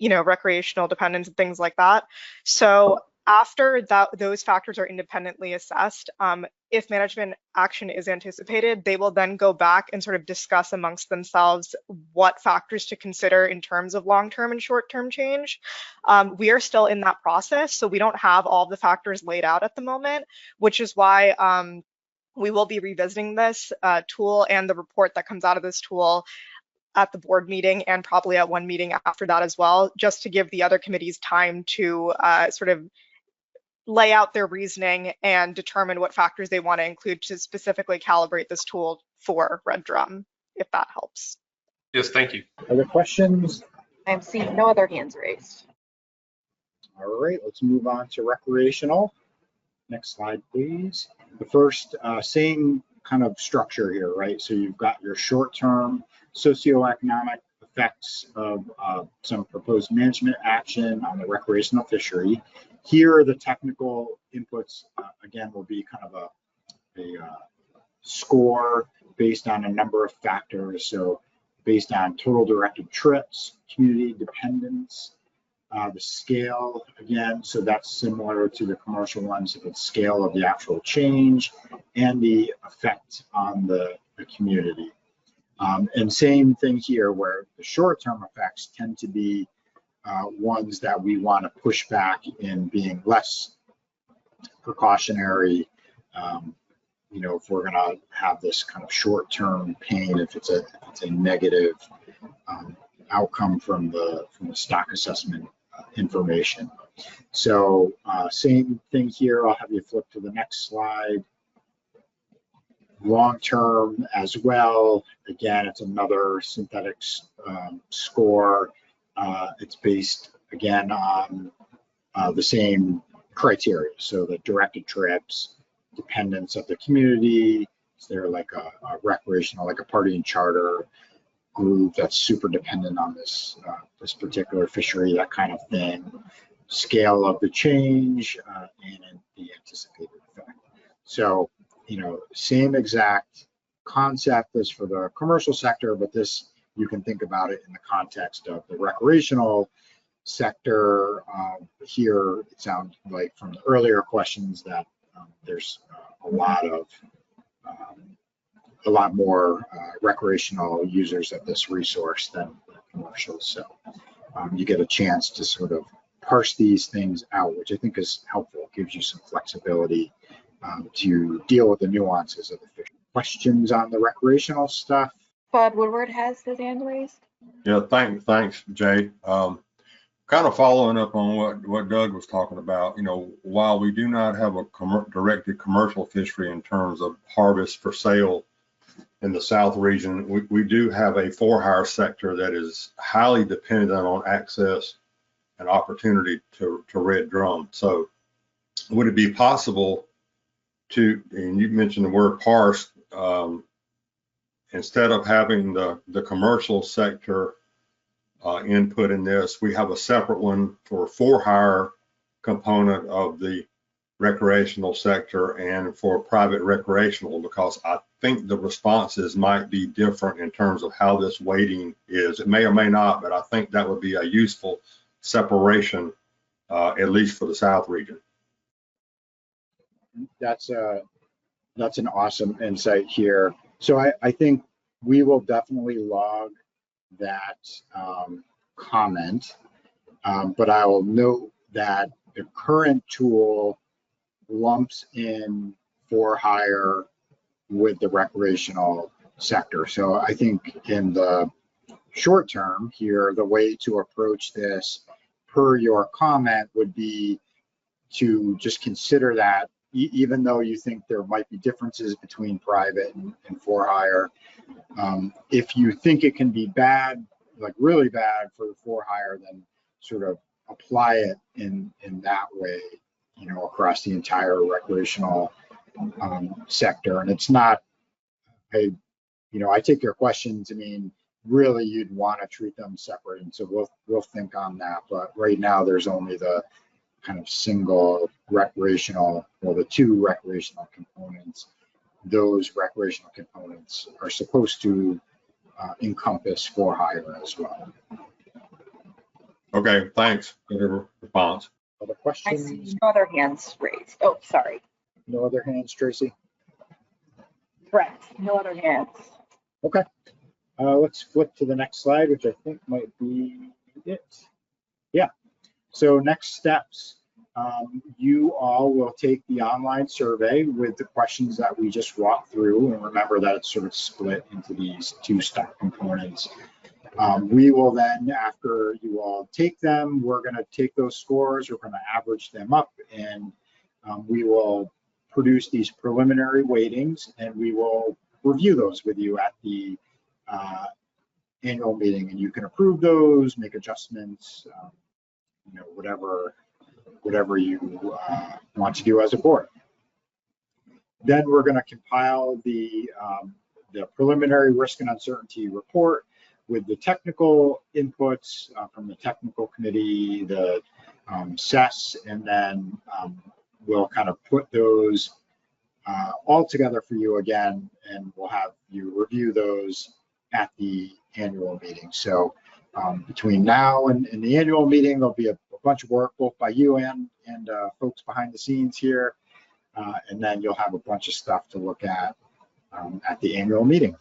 recreational dependence and things like that. So after those factors are independently assessed, if management action is anticipated, they will then go back and sort of discuss amongst themselves what factors to consider in terms of long-term and short-term change. We are still in that process, so we don't have all the factors laid out at the moment, which is why we will be revisiting this tool and the report that comes out of this tool at the board meeting, and probably at one meeting after that as well, just to give the other committees time to sort of lay out their reasoning and determine what factors they want to include to specifically calibrate this tool for red drum, if that helps. Yes, thank you. Other questions? I'm seeing no other hands raised. All right, let's move on to recreational. Next slide, please. The first, same kind of structure here, right? So you've got your short-term socioeconomic effects of some proposed management action on the recreational fishery. Here, the technical inputs, again, will be kind of a score based on a number of factors. So based on total directed trips, community dependence, the scale, again, so that's similar to the commercial ones, the scale of the actual change and the effect on the community. And same thing here, where the short-term effects tend to be ones that we want to push back in being less precautionary. If we're going to have this kind of short-term pain, if it's a negative outcome from the stock assessment information. So same thing here. I'll have you flip to the next slide. Long-term as well. Again, it's another synthetic score. It's based again on the same criteria. So the directed trips, dependence of the community. Is there like a recreational, like a party and charter group that's super dependent on this this particular fishery, that kind of thing. Scale of the change and the anticipated effect. So same exact concept as for the commercial sector, but this, you can think about it in the context of the recreational sector. Here, it sounds like from the earlier questions that there's a lot more recreational users of this resource than commercial. So you get a chance to sort of parse these things out, which I think is helpful. It gives you some flexibility to deal with the nuances of the fish. Questions on the recreational stuff? Bud Woodward has his hand raised. Yeah, thanks, Jay. Kind of following up on what Doug was talking about, while we do not have a directed commercial fishery in terms of harvest for sale in the South region, we do have a for-hire sector that is highly dependent on access and opportunity to red drum. So would it be possible to, and you mentioned the word parse, instead of having the commercial sector input in this, we have a separate one for hire component of the recreational sector and for private recreational, because I think the responses might be different in terms of how this weighting is. It may or may not, but I think that would be a useful separation, at least for the South region. That's a That's an awesome insight here. So I think we will definitely log that comment, but I will note that the current tool lumps in for hire with the recreational sector. So I think in the short term here, the way to approach this per your comment would be to just consider that even though you think there might be differences between private and for hire, if you think it can be bad, like really bad for the for hire, then sort of apply it in that way, you know, across the entire recreational sector. And it's not, you know, I take your questions. I mean, really, you'd want to treat them separate, and so we'll think on that. But right now, there's only the kind of single recreational, well, the two recreational components. Those recreational components are supposed to encompass for hire as well. Okay, thanks for the response. Other I questions? see no other hands raised. Oh, sorry. No other hands, Tracy? Correct. No other hands. Okay. Let's flip to the next slide, which I think might be it. Yeah. So next steps, you all will take the online survey with the questions that we just walked through, and remember that it's sort of split into these two step components. We will then, after you all take them, we're going to take those scores, we're going to average them up, and we will produce these preliminary weightings, and we will review those with you at the annual meeting, and you can approve those, make adjustments, you know, whatever you want to do as a board. Then we're going to compile the preliminary risk and uncertainty report with the technical inputs from the technical committee, the SES, and then we'll kind of put those all together for you again, and we'll have you review those at the annual meeting. So between now and the annual meeting, there'll be a bunch of work both by you and folks behind the scenes here, and then you'll have a bunch of stuff to look at the annual meeting.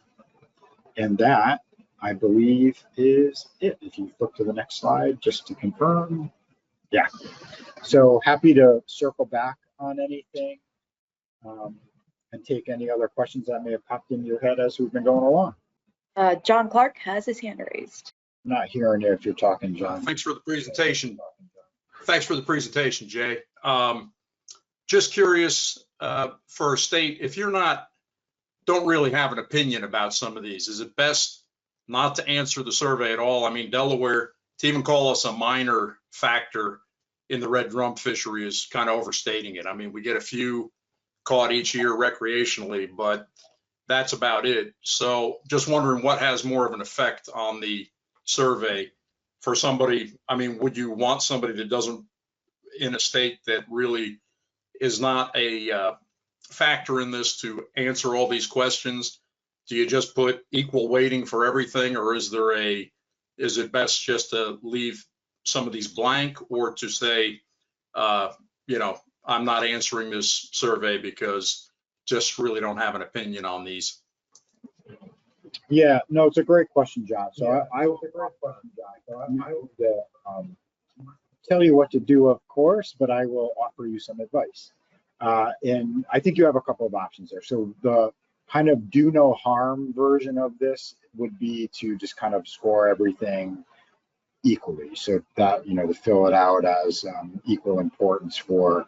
And that, I believe, is it. If you flip to the next slide, just to confirm. Yeah. So happy to circle back on anything and take any other questions that may have popped in your head as we've been going along. John Clark has his hand raised. I'm not hearing you if you're talking, John. Thanks for the presentation. Thanks for the presentation, Jay. Just curious, for a state, if you're don't really have an opinion about some of these, is it best not to answer the survey at all? I mean, Delaware, to even call us a minor factor in the red drum fishery is kind of overstating it. I mean, we get a few caught each year recreationally, but that's about it. So just wondering what has more of an effect on the survey for somebody. I mean, would you want somebody that doesn't, in a state that really is not a factor in this, to answer all these questions? Do you just put equal weighting for everything, or is it best just to leave some of these blank, or to say, you know, I'm not answering this survey because just really don't have an opinion on these? Yeah, no, it's a great question, John. So I will tell you what to do, of course, but I will offer you some advice. And I think you have a couple of options there. So the kind of do no harm version of this would be to just kind of score everything equally. So that, you know, to fill it out as equal importance for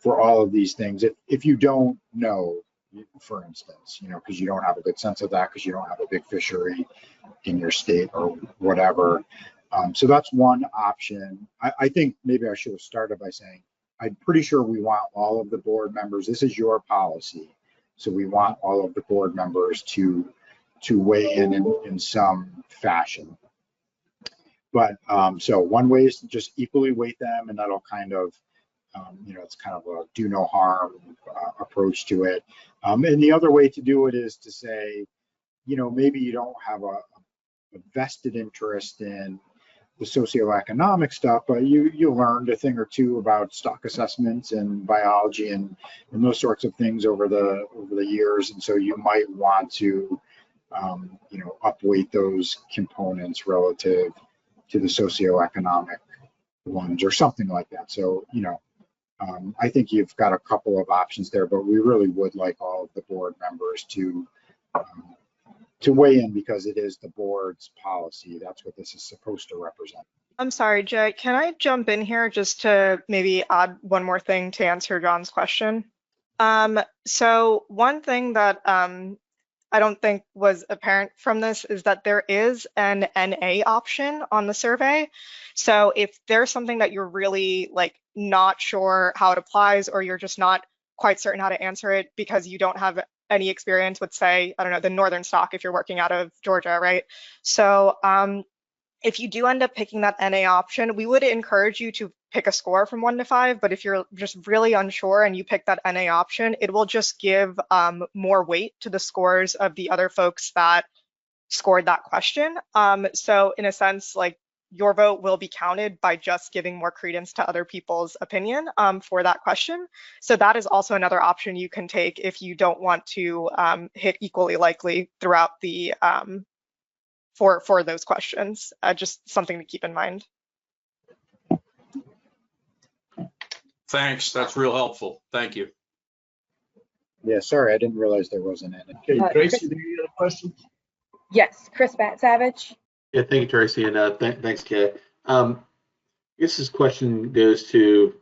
all of these things. If you don't know, for instance, you know, because you don't have a good sense of that, because you don't have a big fishery in your state or whatever. So that's one option. I think maybe I should have started by saying, I'm pretty sure we want all of the board members, this is your policy, so we want all of the board members to weigh in some fashion. But so one way is to just equally weight them, and that'll kind of, you know, it's kind of a do no harm approach to it. And the other way to do it is to say, you know, maybe you don't have a vested interest in the socioeconomic stuff, but you learned a thing or two about stock assessments and biology and those sorts of things over the years, and so you might want to upweight those components relative to the socioeconomic ones or something like that. So I think you've got a couple of options there, but we really would like all of the board members to weigh in, because it is the board's policy. That's what this is supposed to represent. I'm sorry, Jay, can I jump in here just to maybe add one more thing to answer John's question? So one thing that I don't think was apparent from this is that there is an NA option on the survey. So if there's something that you're really not sure how it applies, or you're just not quite certain how to answer it because you don't have any experience with, say, I don't know, the northern stock if you're working out of Georgia, right? So if you do end up picking that NA option, we would encourage you to pick a score from 1 to 5, but if you're just really unsure and you pick that NA option, it will just give more weight to the scores of the other folks that scored that question. So in a sense, your vote will be counted by just giving more credence to other people's opinion for that question. So that is also another option you can take if you don't want to hit equally likely throughout the for those questions. Just something to keep in mind. Thanks. That's real helpful. Thank you. Yeah, sorry, I didn't realize there wasn't any. Okay, Tracy, do you have a question? Yes, Chris Savage. Yeah, thank you, Tracy, and thanks, Kay. I guess this question goes to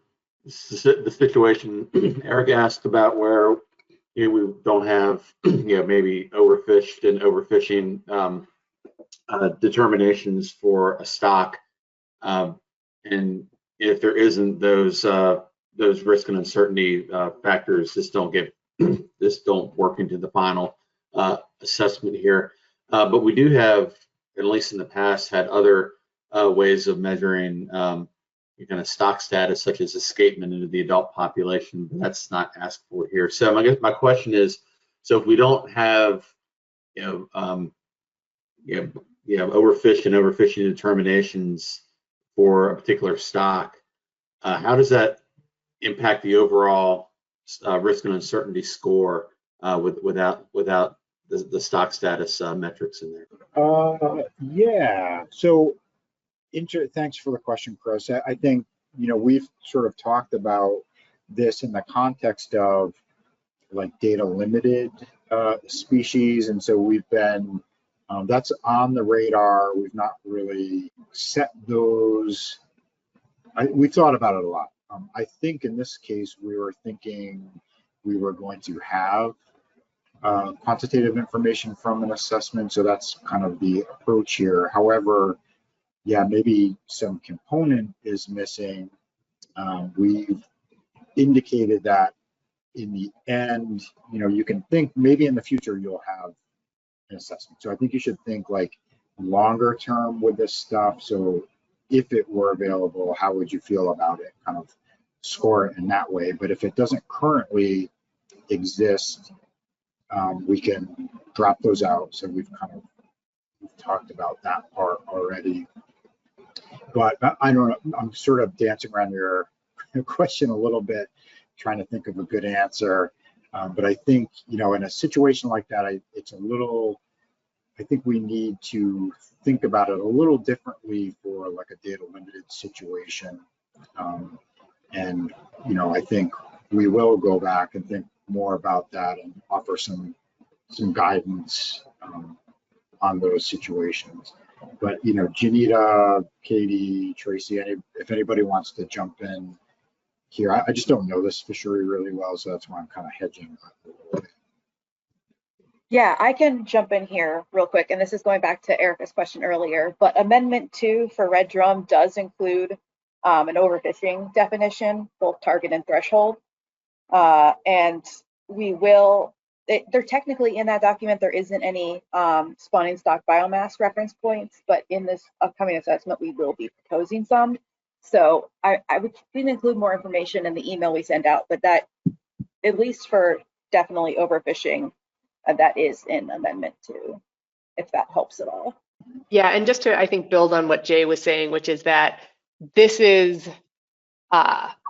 the situation Eric asked about where we don't have maybe overfished and overfishing determinations for a stock, and if there isn't those risk and uncertainty factors, this don't work into the final assessment here. But we do have, at least in the past, had other ways of measuring kind of stock status, such as escapement into the adult population, but that's not asked for here. So I guess my question is, so if we don't have overfish and overfishing determinations for a particular stock, how does that impact the overall risk and uncertainty score without the stock status metrics in there? Yeah. So thanks for the question, Chris. I think we've sort of talked about this in the context of data limited species, and so we've been that's on the radar. We've not really set those. We've thought about it a lot. I think in this case we were thinking we were going to have quantitative information from an assessment, so that's kind of the approach here. However, yeah, maybe some component is missing. We've indicated that in the end, you can think maybe in the future you'll have an assessment. So I think you should think longer term with this stuff. So if it were available, how would you feel about it? Kind of score it in that way. But if it doesn't currently exist, we can drop those out. So we've talked about that part already. But I don't know, I'm sort of dancing around your question a little bit, trying to think of a good answer. But I think, in a situation like that, I think we need to think about it a little differently for a data limited situation. And, I think we will go back and think more about that and offer some guidance on those situations. But Janita, Katie, Tracy, if anybody wants to jump in here, I just don't know this fishery really well, so that's why I'm kind of hedging. Yeah, I can jump in here real quick, and this is going back to Erica's question earlier, but Amendment 2 for red drum does include an overfishing definition, both target and threshold. And we will, they're technically in that document, there isn't any spawning stock biomass reference points, but in this upcoming assessment, we will be proposing some. So I would include more information in the email we send out, but that, at least for definitely overfishing, that is in Amendment 2, if that helps at all. Yeah, and just to, I think, build on what Jay was saying, which is that this is,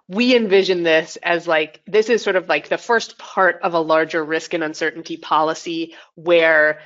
we envision this as like, this is sort of like the first part of a larger risk and uncertainty policy where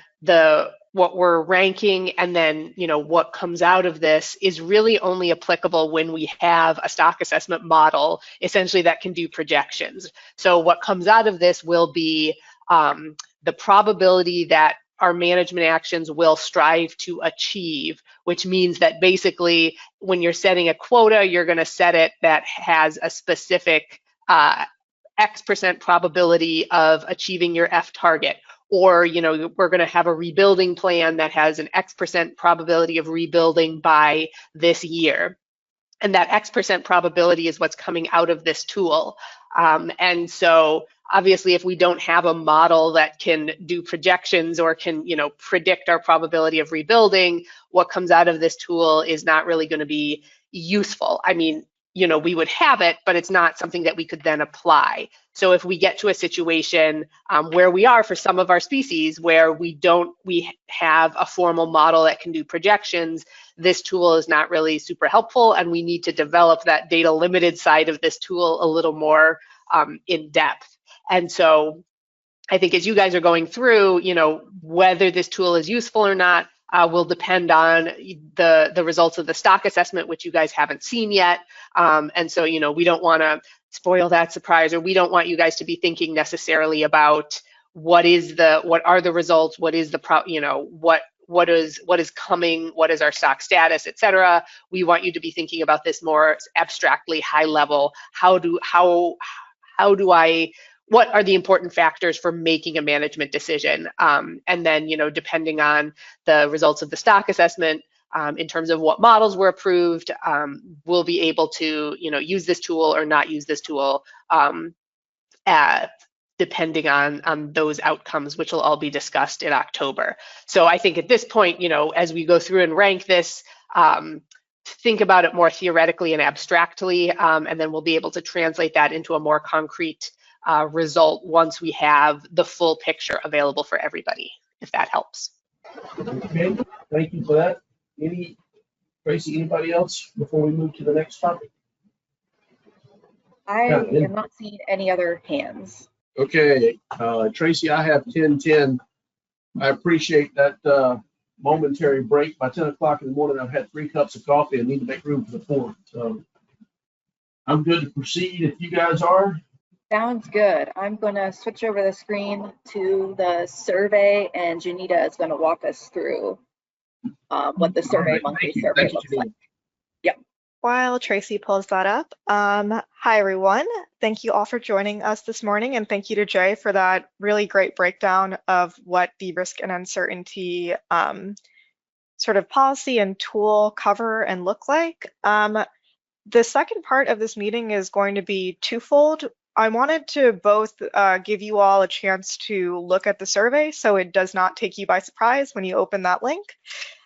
what we're ranking and then, you know, what comes out of this is really only applicable when we have a stock assessment model, essentially, that can do projections. So what comes out of this will be the probability that our management actions will strive to achieve, which means that basically when you're setting a quota, you're going to set it that has a specific X% probability of achieving your F target. Or, you know, we're going to have a rebuilding plan that has an X% probability of rebuilding by this year. And that X% probability is what's coming out of this tool. And so obviously, if we don't have a model that can do projections or can, you know, predict our probability of rebuilding, what comes out of this tool is not really going to be useful. I mean, you know, we would have it, but it's not something that we could then apply. So if we get to a situation where we are for some of our species where we have a formal model that can do projections, this tool is not really super helpful, and we need to develop that data limited side of this tool a little more in depth. And so I think as you guys are going through, you know, whether this tool is useful or not will depend on the results of the stock assessment, which you guys haven't seen yet. And so, you know, we don't want to spoil that surprise, or we don't want you guys to be thinking necessarily about what are the results, what is the you know, what is coming, what is our stock status, et cetera. We want you to be thinking about this more abstractly, high level. What are the important factors for making a management decision? And then, you know, depending on the results of the stock assessment, in terms of what models were approved, we'll be able to, you know, use this tool or not use this tool, depending on those outcomes, which will all be discussed in October. So I think at this point, you know, as we go through and rank this, think about it more theoretically and abstractly, and then we'll be able to translate that into a more concrete result once we have the full picture available for everybody, if that helps. Okay, thank you for that. Tracy, anybody else before we move to the next topic? I am not seeing any other hands. Okay, Tracy, I have 10:10. I appreciate that momentary break. By 10 o'clock in the morning, I've had 3 cups of coffee. I need to make room for the 4th. So I'm good to proceed if you guys are. Sounds good. I'm going to switch over the screen to the survey, and Janita is going to walk us through what the survey monthly survey looks like. Yep. While Tracy pulls that up, hi everyone. Thank you all for joining us this morning, and thank you to Jay for that really great breakdown of what the risk and uncertainty sort of policy and tool cover and look like. The second part of this meeting is going to be twofold. I wanted to both give you all a chance to look at the survey so it does not take you by surprise when you open that link.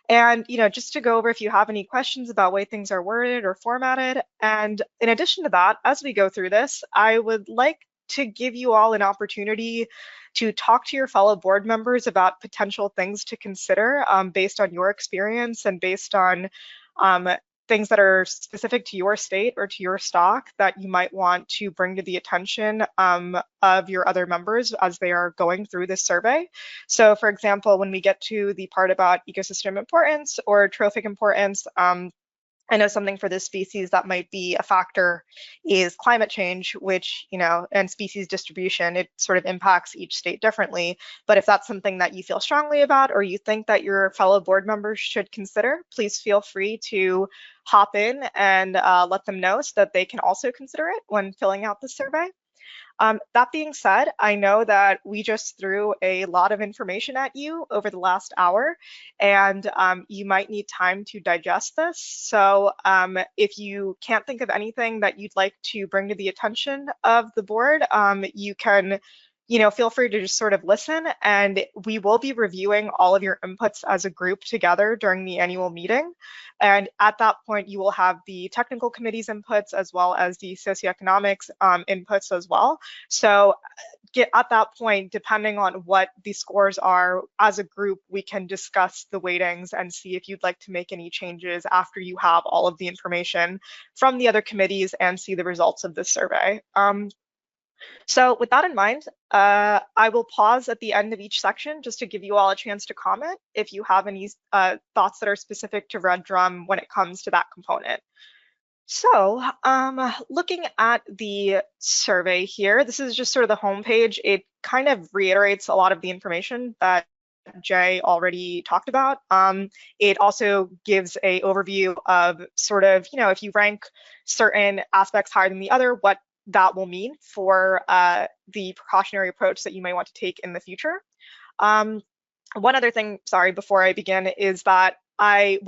And, you know, just to go over if you have any questions about the way things are worded or formatted. And in addition to that, as we go through this, I would like to give you all an opportunity to talk to your fellow board members about potential things to consider based on your experience and based on things that are specific to your state or to your stock that you might want to bring to the attention of your other members as they are going through this survey. So for example, when we get to the part about ecosystem importance or trophic importance, I know something for this species that might be a factor is climate change, which, you know, and species distribution, it sort of impacts each state differently. But if that's something that you feel strongly about or you think that your fellow board members should consider, please feel free to hop in and let them know so that they can also consider it when filling out the survey. That being said, I know that we just threw a lot of information at you over the last hour, and you might need time to digest this. So if you can't think of anything that you'd like to bring to the attention of the board, you can feel free to just sort of listen, and we will be reviewing all of your inputs as a group together during the annual meeting. And at that point, you will have the technical committee's inputs as well as the socioeconomics inputs as well. So at that point, depending on what the scores are, as a group, we can discuss the weightings and see if you'd like to make any changes after you have all of the information from the other committees and see the results of this survey. So with that in mind, I will pause at the end of each section just to give you all a chance to comment if you have any thoughts that are specific to Red Drum when it comes to that component. So looking at the survey here, this is just sort of the homepage. It kind of reiterates a lot of the information that Jay already talked about. It also gives an overview of sort of, if you rank certain aspects higher than the other, what that will mean for the precautionary approach that you may want to take in the future. One other thing, sorry, before I begin, is that I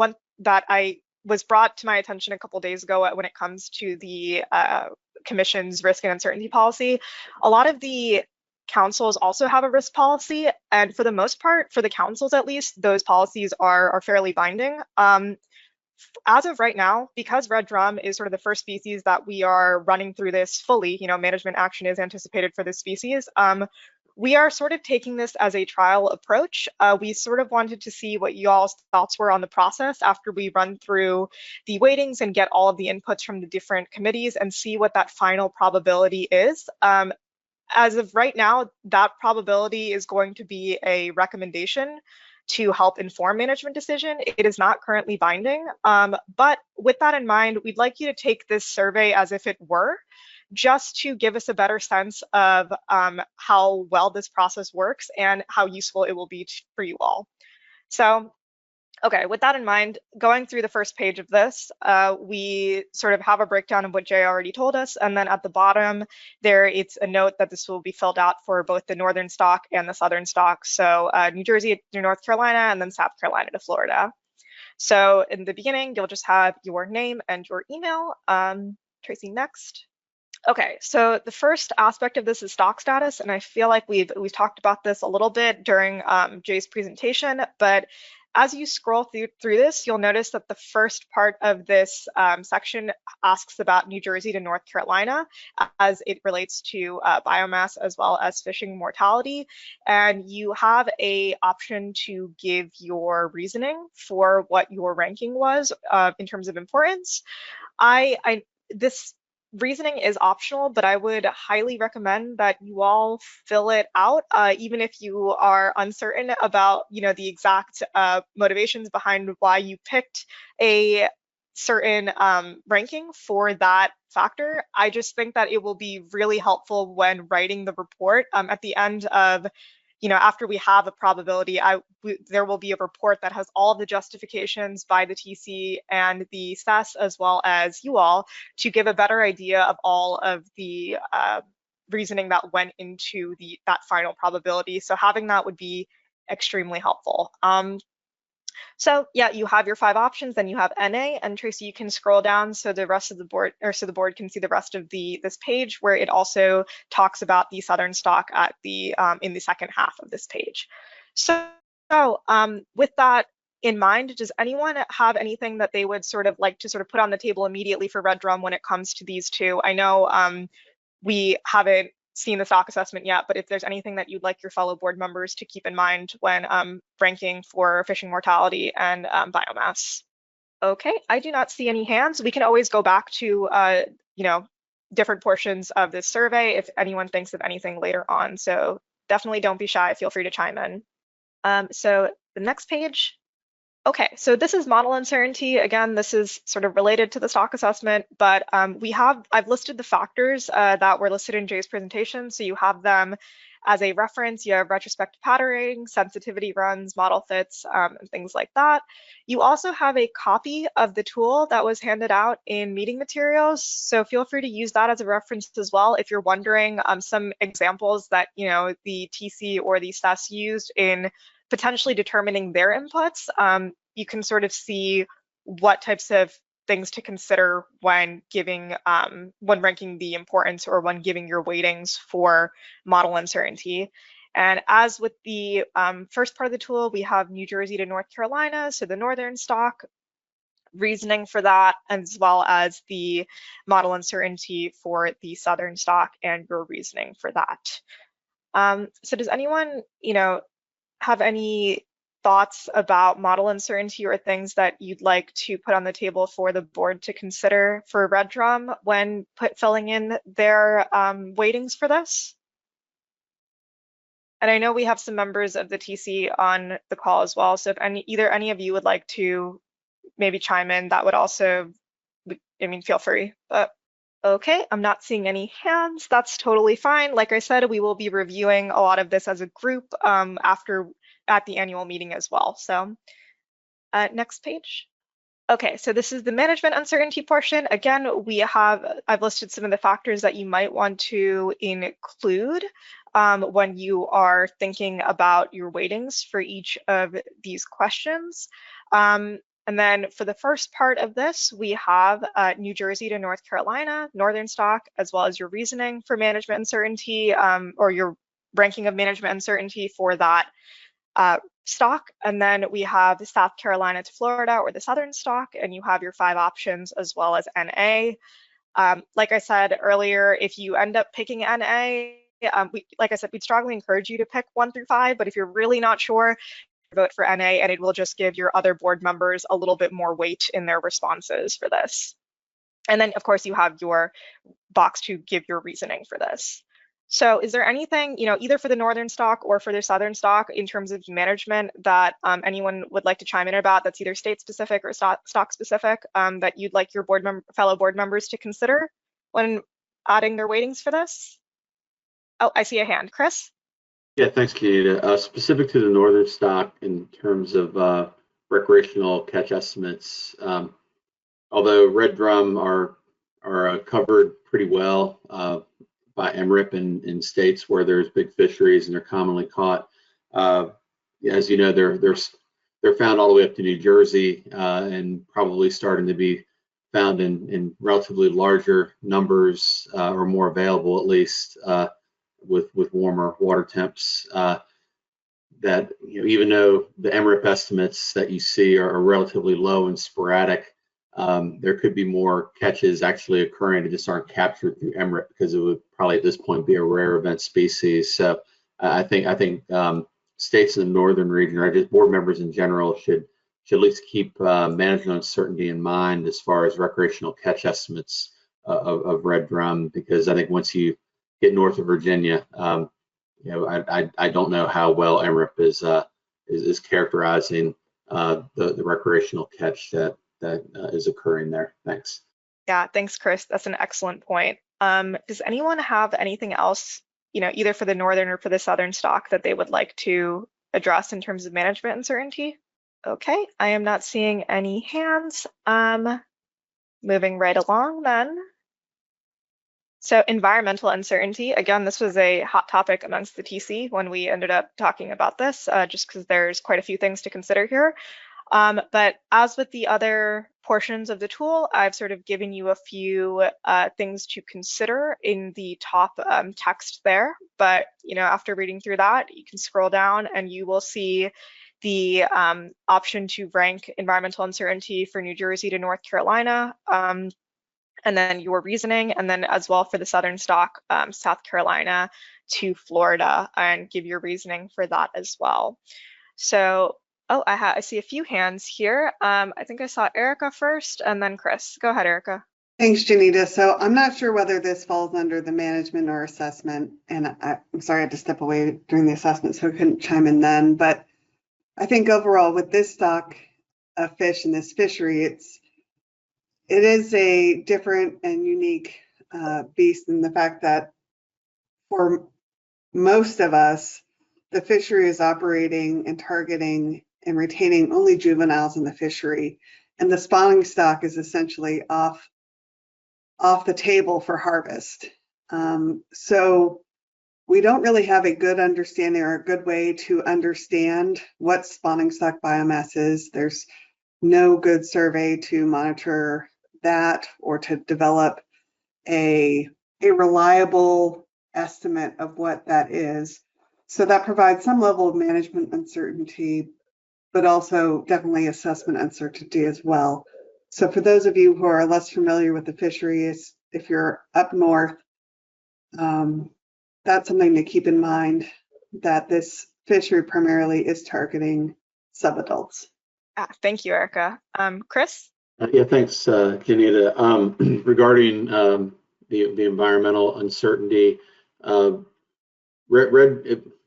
was brought to my attention a couple of days ago when it comes to the Commission's risk and uncertainty policy. A lot of the councils also have a risk policy, and for the most part, for the councils at least, those policies are fairly binding. As of right now, because red drum is sort of the first species that we are running through this fully, management action is anticipated for this species. We are sort of taking this as a trial approach. We sort of wanted to see what y'all's thoughts were on the process after we run through the weightings and get all of the inputs from the different committees and see what that final probability is. As of right now, that probability is going to be a recommendation to help inform management decision. It is not currently binding, but with that in mind, we'd like you to take this survey as if it were, just to give us a better sense of how well this process works and how useful it will be for you all. So, okay, with that in mind, going through the first page of this, we sort of have a breakdown of what Jay already told us, and then at the bottom there, it's a note that this will be filled out for both the northern stock and the southern stock. So New Jersey to North Carolina, and then South Carolina to Florida. So in the beginning, you'll just have your name and your email. Tracy, next. Okay, so the first aspect of this is stock status, and I feel like we've talked about this a little bit during Jay's presentation, but as you scroll through this, you'll notice that the first part of this section asks about New Jersey to North Carolina as it relates to biomass as well as fishing mortality, and you have an option to give your reasoning for what your ranking was in terms of importance. This reasoning is optional, but I would highly recommend that you all fill it out, even if you are uncertain about, the exact motivations behind why you picked a certain ranking for that factor. I just think that it will be really helpful when writing the report at the end of, after we have a probability, there will be a report that has all the justifications by the TC and the SES as well as you all to give a better idea of all of the reasoning that went into that final probability. So having that would be extremely helpful. So yeah, you have your 5 options, then you have NA, and Tracy, you can scroll down so the rest of the board, or so the board can see the rest of this page, where it also talks about the southern stock at the in the second half of this page. So with that in mind, does anyone have anything that they would sort of like to put on the table immediately for red drum when it comes to these two? I know we haven't seen the stock assessment yet, but if there's anything that you'd like your fellow board members to keep in mind when ranking for fishing mortality and biomass. Okay, I do not see any hands. We can always go back to different portions of this survey if anyone thinks of anything later on. So definitely don't be shy. Feel free to chime in. So the next page. Okay, so this is model uncertainty. Again, this is sort of related to the stock assessment, but I've listed the factors that were listed in Jay's presentation. So you have them as a reference. You have retrospective patterning, sensitivity runs, model fits, and things like that. You also have a copy of the tool that was handed out in meeting materials. So feel free to use that as a reference as well. If you're wondering some examples that, the TC or the SES used in potentially determining their inputs, you can sort of see what types of things to consider when giving, when ranking the importance or when giving your weightings for model uncertainty. And as with the first part of the tool, we have New Jersey to North Carolina, so the northern stock, reasoning for that, as well as the model uncertainty for the southern stock and your reasoning for that. So does anyone, have any thoughts about model uncertainty or things that you'd like to put on the table for the board to consider for red drum when filling in their weightings for this? And I know we have some members of the TC on the call as well, so if either any of you would like to maybe chime in, that would also, feel free. But okay, I'm not seeing any hands. That's totally fine. Like I said, we will be reviewing a lot of this as a group at the annual meeting as well. So next page. Okay, so this is the management uncertainty portion. Again, I've listed some of the factors that you might want to include when you are thinking about your weightings for each of these questions. And then for the first part of this, we have New Jersey to North Carolina, northern stock, as well as your reasoning for management uncertainty, or your ranking of management uncertainty for that stock. And then we have South Carolina to Florida, or the southern stock, and you have your 5 options as well as NA. Like I said earlier, if you end up picking NA, like I said, we'd strongly encourage you to pick 1 through 5, but if you're really not sure, vote for NA, and it will just give your other board members a little bit more weight in their responses for this. And then of course you have your box to give your reasoning for this. So is there anything, either for the northern stock or for the southern stock in terms of management that anyone would like to chime in about that's either state specific or stock specific that you'd like your fellow board members to consider when adding their weightings for this? Oh, I see a hand. Chris? Yeah, thanks, Kenita. Specific to the northern stock in terms of recreational catch estimates, although red drum are covered pretty well by MRIP in states where there's big fisheries and they're commonly caught. As you know, they're found all the way up to New Jersey and probably starting to be found in relatively larger numbers or more available, at least with warmer water temps. That even though the MRIP estimates that you see are relatively low and sporadic, there could be more catches actually occurring that just aren't captured through MRIP because it would probably at this point be a rare event species. So I think states in the northern region, or just board members in general, should at least keep management uncertainty in mind as far as recreational catch estimates of red drum, because I think once you get north of Virginia, I don't know how well MRIP is characterizing the recreational catch that is occurring there. Thanks. Yeah, thanks, Chris. That's an excellent point. Does anyone have anything else, either for the northern or for the southern stock that they would like to address in terms of management uncertainty? Okay, I am not seeing any hands. Moving right along then. So environmental uncertainty, again, this was a hot topic amongst the TC when we ended up talking about this, just because there's quite a few things to consider here. But as with the other portions of the tool, I've sort of given you a few things to consider in the top text there. But after reading through that, you can scroll down and you will see the option to rank environmental uncertainty for New Jersey to North Carolina, and then your reasoning, and then as well for the southern stock, South Carolina to Florida, and give your reasoning for that as well. So, oh, I see a few hands here. I think I saw Erica first, and then Chris. Go ahead, Erica. Thanks, Janita. So I'm not sure whether this falls under the management or assessment, and I'm sorry I had to step away during the assessment, so I couldn't chime in then. But I think overall with this stock of fish and this fishery, it is a different and unique beast in the fact that for most of us, the fishery is operating and targeting and retaining only juveniles in the fishery, and the spawning stock is essentially off the table for harvest. So we don't really have a good understanding or a good way to understand what spawning stock biomass is. There's no good survey to monitor that or to develop a reliable estimate of what that is. So that provides some level of management uncertainty, but also definitely assessment uncertainty as well. So for those of you who are less familiar with the fisheries, if you're up north, that's something to keep in mind, that this fishery primarily is targeting subadults. Thank you, Erica. Chris? Yeah, thanks, Janita. Regarding the environmental uncertainty,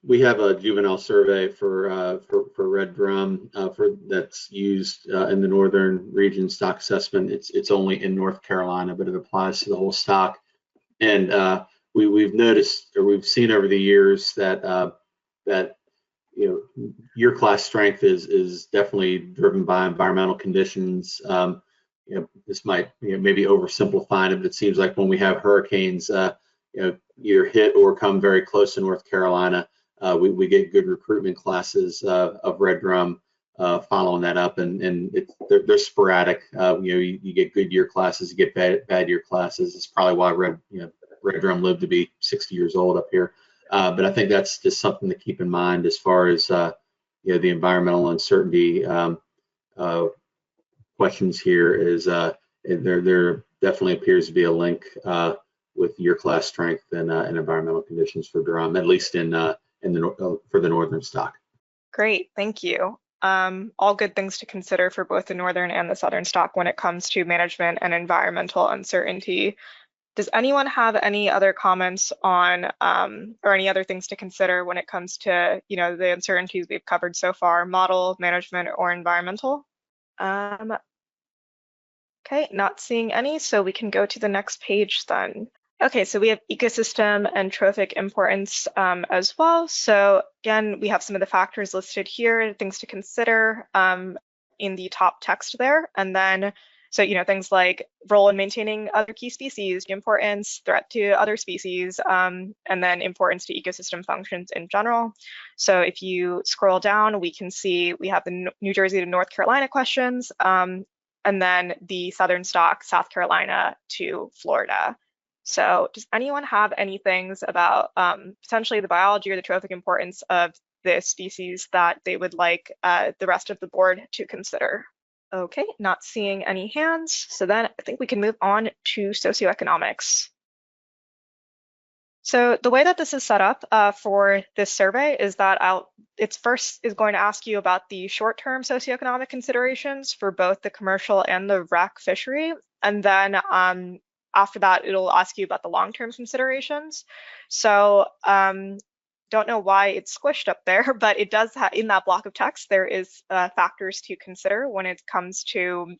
we have a juvenile survey for red drum that's used in the northern region stock assessment. It's only in North Carolina, but it applies to the whole stock. And we've noticed, or we've seen over the years, that year class strength is definitely driven by environmental conditions. This might maybe oversimplifying it, but it seems like when we have hurricanes either hit or come very close to North Carolina, we get good recruitment classes of red drum following that up, and they're sporadic. You get good year classes, you get bad year classes. It's probably why red drum lived to be 60 years old up here. But I think that's just something to keep in mind as far as the environmental uncertainty questions here. Is there definitely appears to be a link with year class strength and environmental conditions for drum, at least for the northern stock. Great, thank you. All good things to consider for both the northern and the southern stock when it comes to management and environmental uncertainty. Does anyone have any other comments on or any other things to consider when it comes to the uncertainties we've covered so far, model, management, or environmental? Okay, not seeing any, so we can go to the next page then. Okay, so we have ecosystem and trophic importance as well. So again, we have some of the factors listed here, things to consider in the top text there. And then, so things like role in maintaining other key species, importance, threat to other species, and then importance to ecosystem functions in general. So if you scroll down, we can see we have the New Jersey to North Carolina questions, and then the southern stock, South Carolina to Florida. So does anyone have any things about potentially the biology or the trophic importance of this species that they would like the rest of the board to consider? Okay, not seeing any hands. So then I think we can move on to socioeconomics. So the way that this is set up for this survey is that it's first is going to ask you about the short-term socioeconomic considerations for both the commercial and the rec fishery. And then after that, it'll ask you about the long-term considerations. So don't know why it's squished up there, but it does have, in that block of text, there is factors to consider when it comes to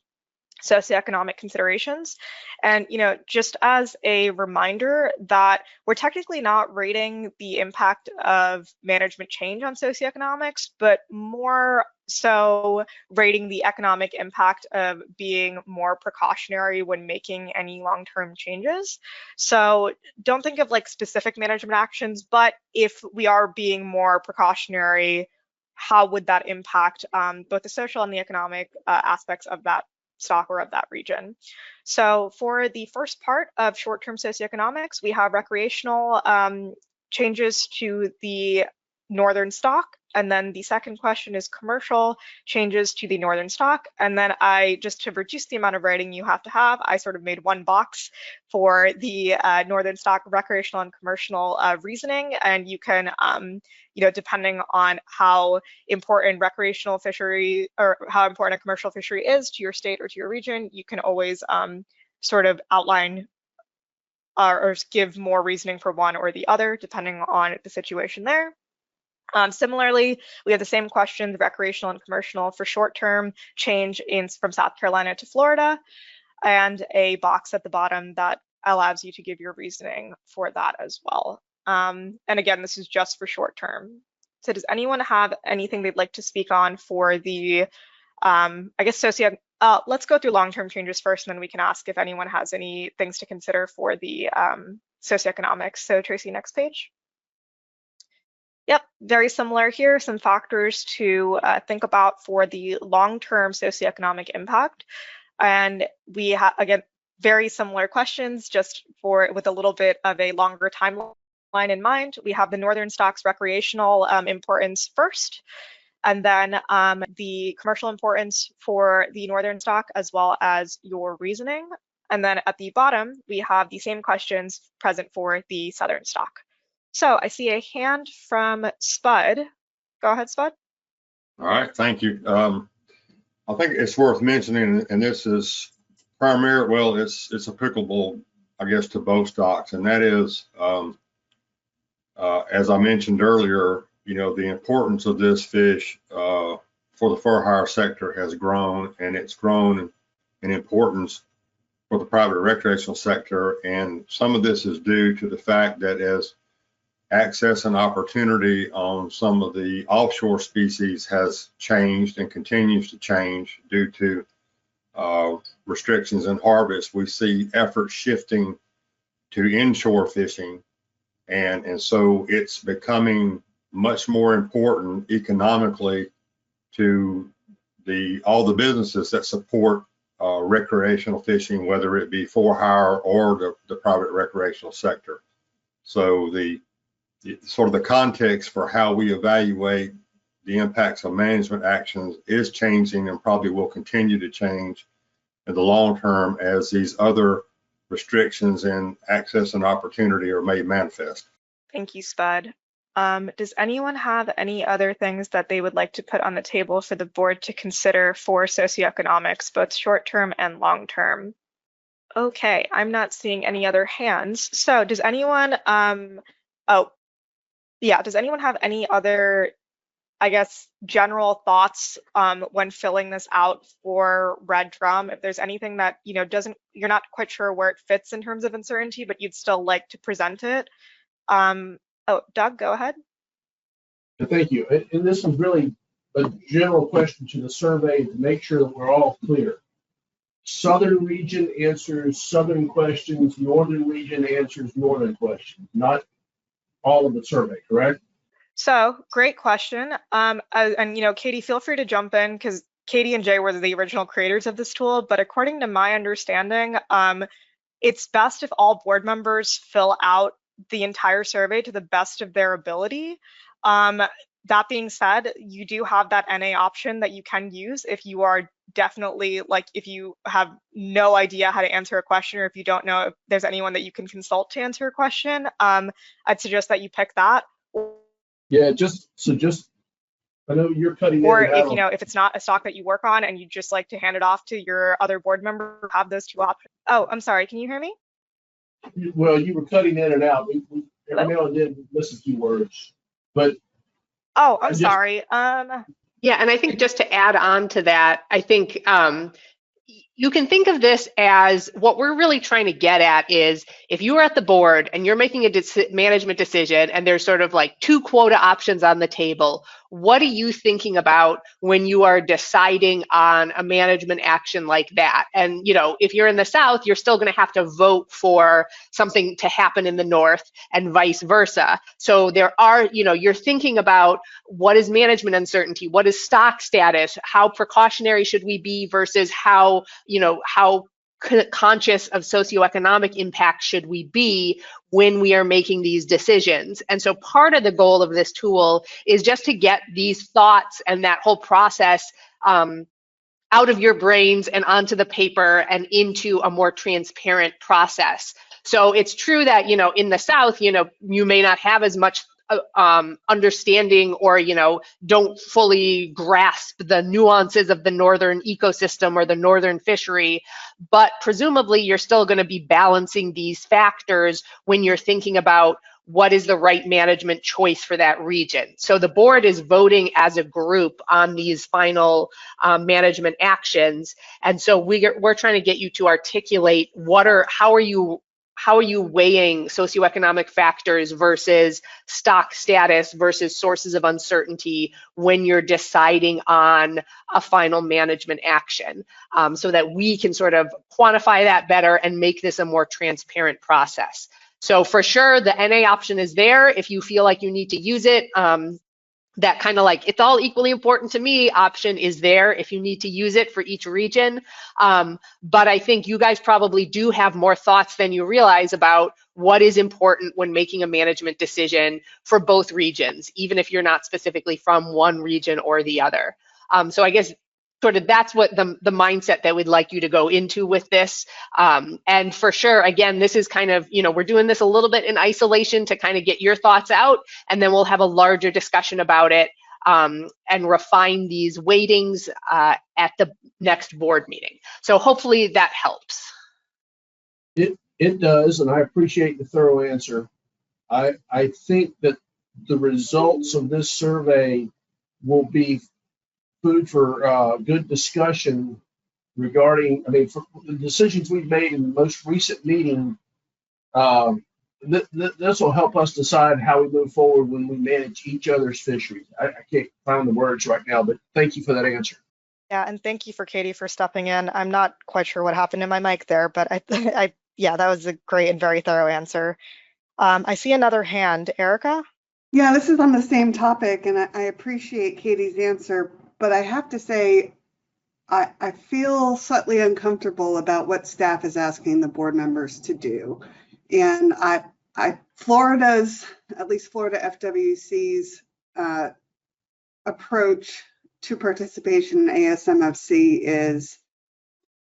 socioeconomic considerations. And just as a reminder that we're technically not rating the impact of management change on socioeconomics, but more so rating the economic impact of being more precautionary when making any long-term changes. So don't think of like specific management actions, but if we are being more precautionary, how would that impact both the social and the economic aspects of that stock or of that region? So for the first part of short-term socioeconomics, we have recreational changes to the northern stock. And then the second question is commercial changes to the northern stock. And then just to reduce the amount of writing you have to have, I sort of made one box for the northern stock recreational and commercial reasoning. And you can, depending on how important recreational fishery or how important a commercial fishery is to your state or to your region, you can always sort of outline or give more reasoning for one or the other, depending on the situation there. Similarly, we have the same questions, recreational and commercial for short-term change from South Carolina to Florida, and a box at the bottom that allows you to give your reasoning for that as well. And again, this is just for short-term. So does anyone have anything they'd like to speak on for the, let's go through long-term changes first, and then we can ask if anyone has any things to consider for the socioeconomics. So Tracy, next page. Yep, very similar here, some factors to think about for the long-term socioeconomic impact. And we have, again, very similar questions, just with a little bit of a longer timeline in mind. We have the northern stocks recreational importance first, and then the commercial importance for the northern stock, as well as your reasoning. And then at the bottom, we have the same questions present for the southern stock. So I see a hand from Spud. Go ahead, Spud. All right, thank you. I think it's worth mentioning, and this is well, it's applicable, I guess, to both stocks, and that is, as I mentioned earlier, you know, the importance of this fish for the fur hire sector has grown, and it's grown in importance for the private recreational sector. And some of this is due to the fact that as access and opportunity on some of the offshore species has changed and continues to change due to restrictions in harvest, we see efforts shifting to inshore fishing. And so it's becoming much more important economically to all the businesses that support recreational fishing, whether it be for hire or the private recreational sector. So the sort of the context for how we evaluate the impacts of management actions is changing and probably will continue to change in the long term as these other restrictions in access and opportunity are made manifest. Thank you, Spud. Does anyone have any other things that they would like to put on the table for the board to consider for socioeconomics, both short-term and long-term? Okay, I'm not seeing any other hands. So does anyone, does anyone have any other, I guess, general thoughts when filling this out for red drum? If there's anything that, you know, you're not quite sure where it fits in terms of uncertainty, but you'd still like to present it. Doug, go ahead. Thank you. And this is really a general question to the survey to make sure that we're all clear. Southern region answers southern questions, northern region answers northern questions, not all of the survey, correct? So great question. And you know, Katie, feel free to jump in because Katie and Jay were the original creators of this tool. But according to my understanding, it's best if all board members fill out the entire survey to the best of their ability. That being said, you do have that NA option that you can use if you are definitely, like, if you have no idea how to answer a question, or if you don't know if there's anyone that you can consult to answer a question. I'd suggest that you pick that. Yeah, I know you're cutting or in and if out. you know, if it's not a stock that you work on and you just like to hand it off to your other board member, have those two options. Oh, I'm sorry, can you hear me? Well, you were cutting in and out. Every now and then we miss a few words, but oh, I'm sorry. Yeah, and I think just to add on to that, I think you can think of this as what we're really trying to get at is if you are at the board and you're making a management decision and there's sort of like 2 quota options on the table, what are you thinking about when you are deciding on a management action like that? And, you know, if you're in the South, you're still going to have to vote for something to happen in the North and vice versa. So there are, you know, you're thinking about what is management uncertainty? What is stock status? How precautionary should we be versus how, you know, how conscious of socioeconomic impact should we be when we are making these decisions? And so part of the goal of this tool is just to get these thoughts and that whole process out of your brains and onto the paper and into a more transparent process. So it's true that, you know, in the South, you know, you may not have as much understanding or, you know, don't fully grasp the nuances of the northern ecosystem or the northern fishery, but presumably you're still going to be balancing these factors when you're thinking about what is the right management choice for that region. So the board is voting as a group on these final management actions, and so we're trying to get you to articulate how are you weighing socioeconomic factors versus stock status versus sources of uncertainty when you're deciding on a final management action, so that we can sort of quantify that better and make this a more transparent process. So for sure, the NA option is there if you feel like you need to use it. that kind of like, it's all equally important to me option is there if you need to use it for each region. But I think you guys probably do have more thoughts than you realize about what is important when making a management decision for both regions, even if you're not specifically from one region or the other. So I guess sort of that's what the mindset that we'd like you to go into with this. And for sure, again, this is kind of, we're doing this a little bit in isolation to kind of get your thoughts out, and then we'll have a larger discussion about it and refine these weightings at the next board meeting. So hopefully that helps. It does, and I appreciate the thorough answer. I think that the results of this survey will be food for good discussion regarding, for the decisions we've made in the most recent meeting. This will help us decide how we move forward when we manage each other's fisheries. I can't find the words right now, but thank you for that answer. Yeah, and thank you for Katie for stepping in. I'm not quite sure what happened to my mic there, but yeah, that was a great and very thorough answer. I see another hand. Erica? Yeah, this is on the same topic, and I appreciate Katie's answer, but I have to say, I feel slightly uncomfortable about what staff is asking the board members to do. And Florida's, at least Florida FWC's approach to participation in ASMFC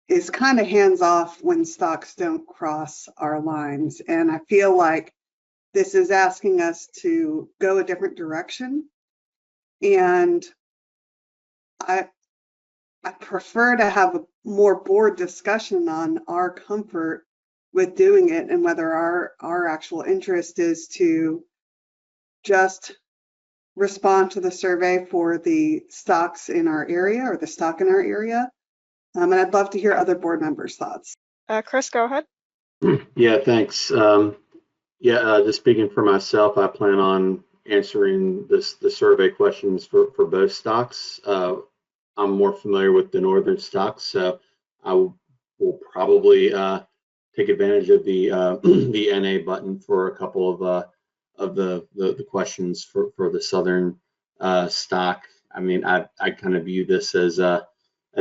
is kind of hands off when stocks don't cross our lines. And I feel like this is asking us to go a different direction. And I prefer to have a more board discussion on our comfort with doing it and whether our actual interest is to just respond to the survey for the stocks in our area or the stock in our area. And I'd love to hear other board members' thoughts. Chris, go ahead. Yeah, thanks. Just speaking for myself, I plan on answering the survey questions for both stocks. I'm more familiar with the northern stocks, so I will probably take advantage of the the NA button for a couple of the questions for the southern stock. I mean, I kind of view this as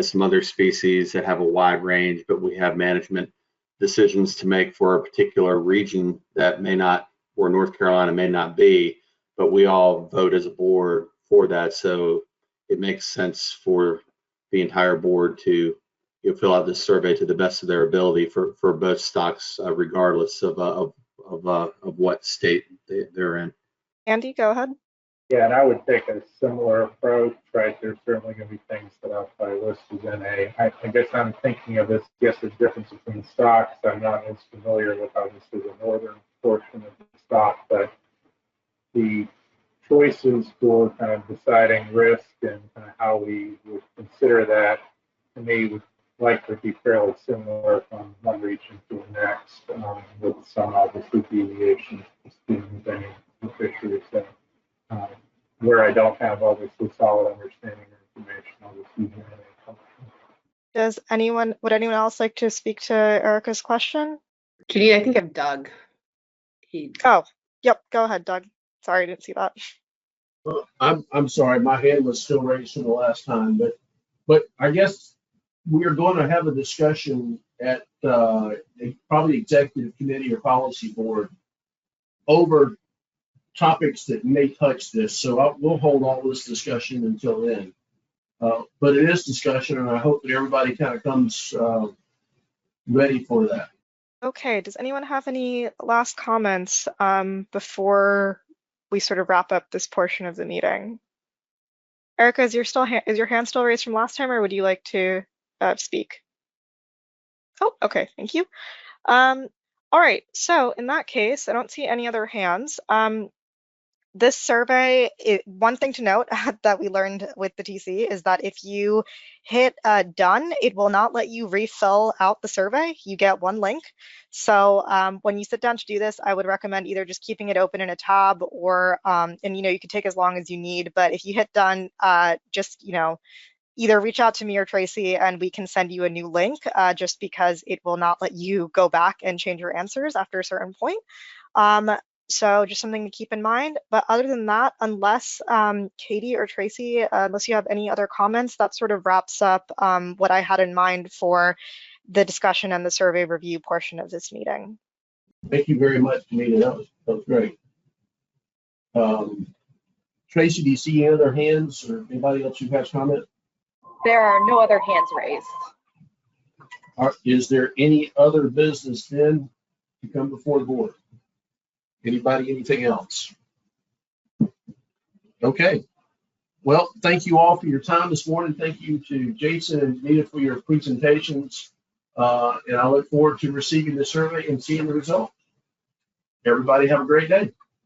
some other species that have a wide range, but we have management decisions to make for a particular region that may not, or North Carolina may not be, but we all vote as a board for that. So it makes sense for the entire board to fill out this survey to the best of their ability for both stocks, regardless of what state they're in. Andy, go ahead. Yeah, and I would take a similar approach, right? There's certainly going to be things that I'll probably list as NA. I guess I'm thinking of this, there's difference between stocks. I'm not as familiar with obviously the northern portion of the stock, but the choices for kind of deciding risk and kind of how we would consider that, to me, would likely be fairly similar from one region to the next, with some obviously deviations between the fisheries. So, where I don't have obviously solid understanding or information, I'll just use Would anyone else like to speak to Erica's question? Janine, I think of Doug. Oh, yep, go ahead, Doug. Sorry, I didn't see that. Well, I'm sorry, my hand was still raised from the last time, but I guess we are going to have a discussion at probably executive committee or policy board over topics that may touch this. So we'll hold all this discussion until then. But it is discussion, and I hope that everybody kind of comes ready for that. Okay, does anyone have any last comments before we sort of wrap up this portion of the meeting? Erica, is your hand still raised from last time, or would you like to speak? Oh, okay, thank you. All right, so in that case, I don't see any other hands. This survey, one thing to note that we learned with the TC is that if you hit done, it will not let you refill out the survey. You get one link. So when you sit down to do this, I would recommend either just keeping it open in a tab or, and you can take as long as you need. But if you hit done, just, either reach out to me or Tracy and we can send you a new link just because it will not let you go back and change your answers after a certain point. So just something to keep in mind. But other than that, unless Katie or Tracy, unless you have any other comments, that sort of wraps up what I had in mind for the discussion and the survey review portion of this meeting. Thank you very much, Anita. That was great. Tracy, do you see any other hands or anybody else who has comment? There are no other hands raised. Is there any other business then to come before the board? Anybody, anything else? Okay. Well, thank you all for your time this morning. Thank you to Jason and Anita for your presentations. And I look forward to receiving the survey and seeing the result. Everybody have a great day.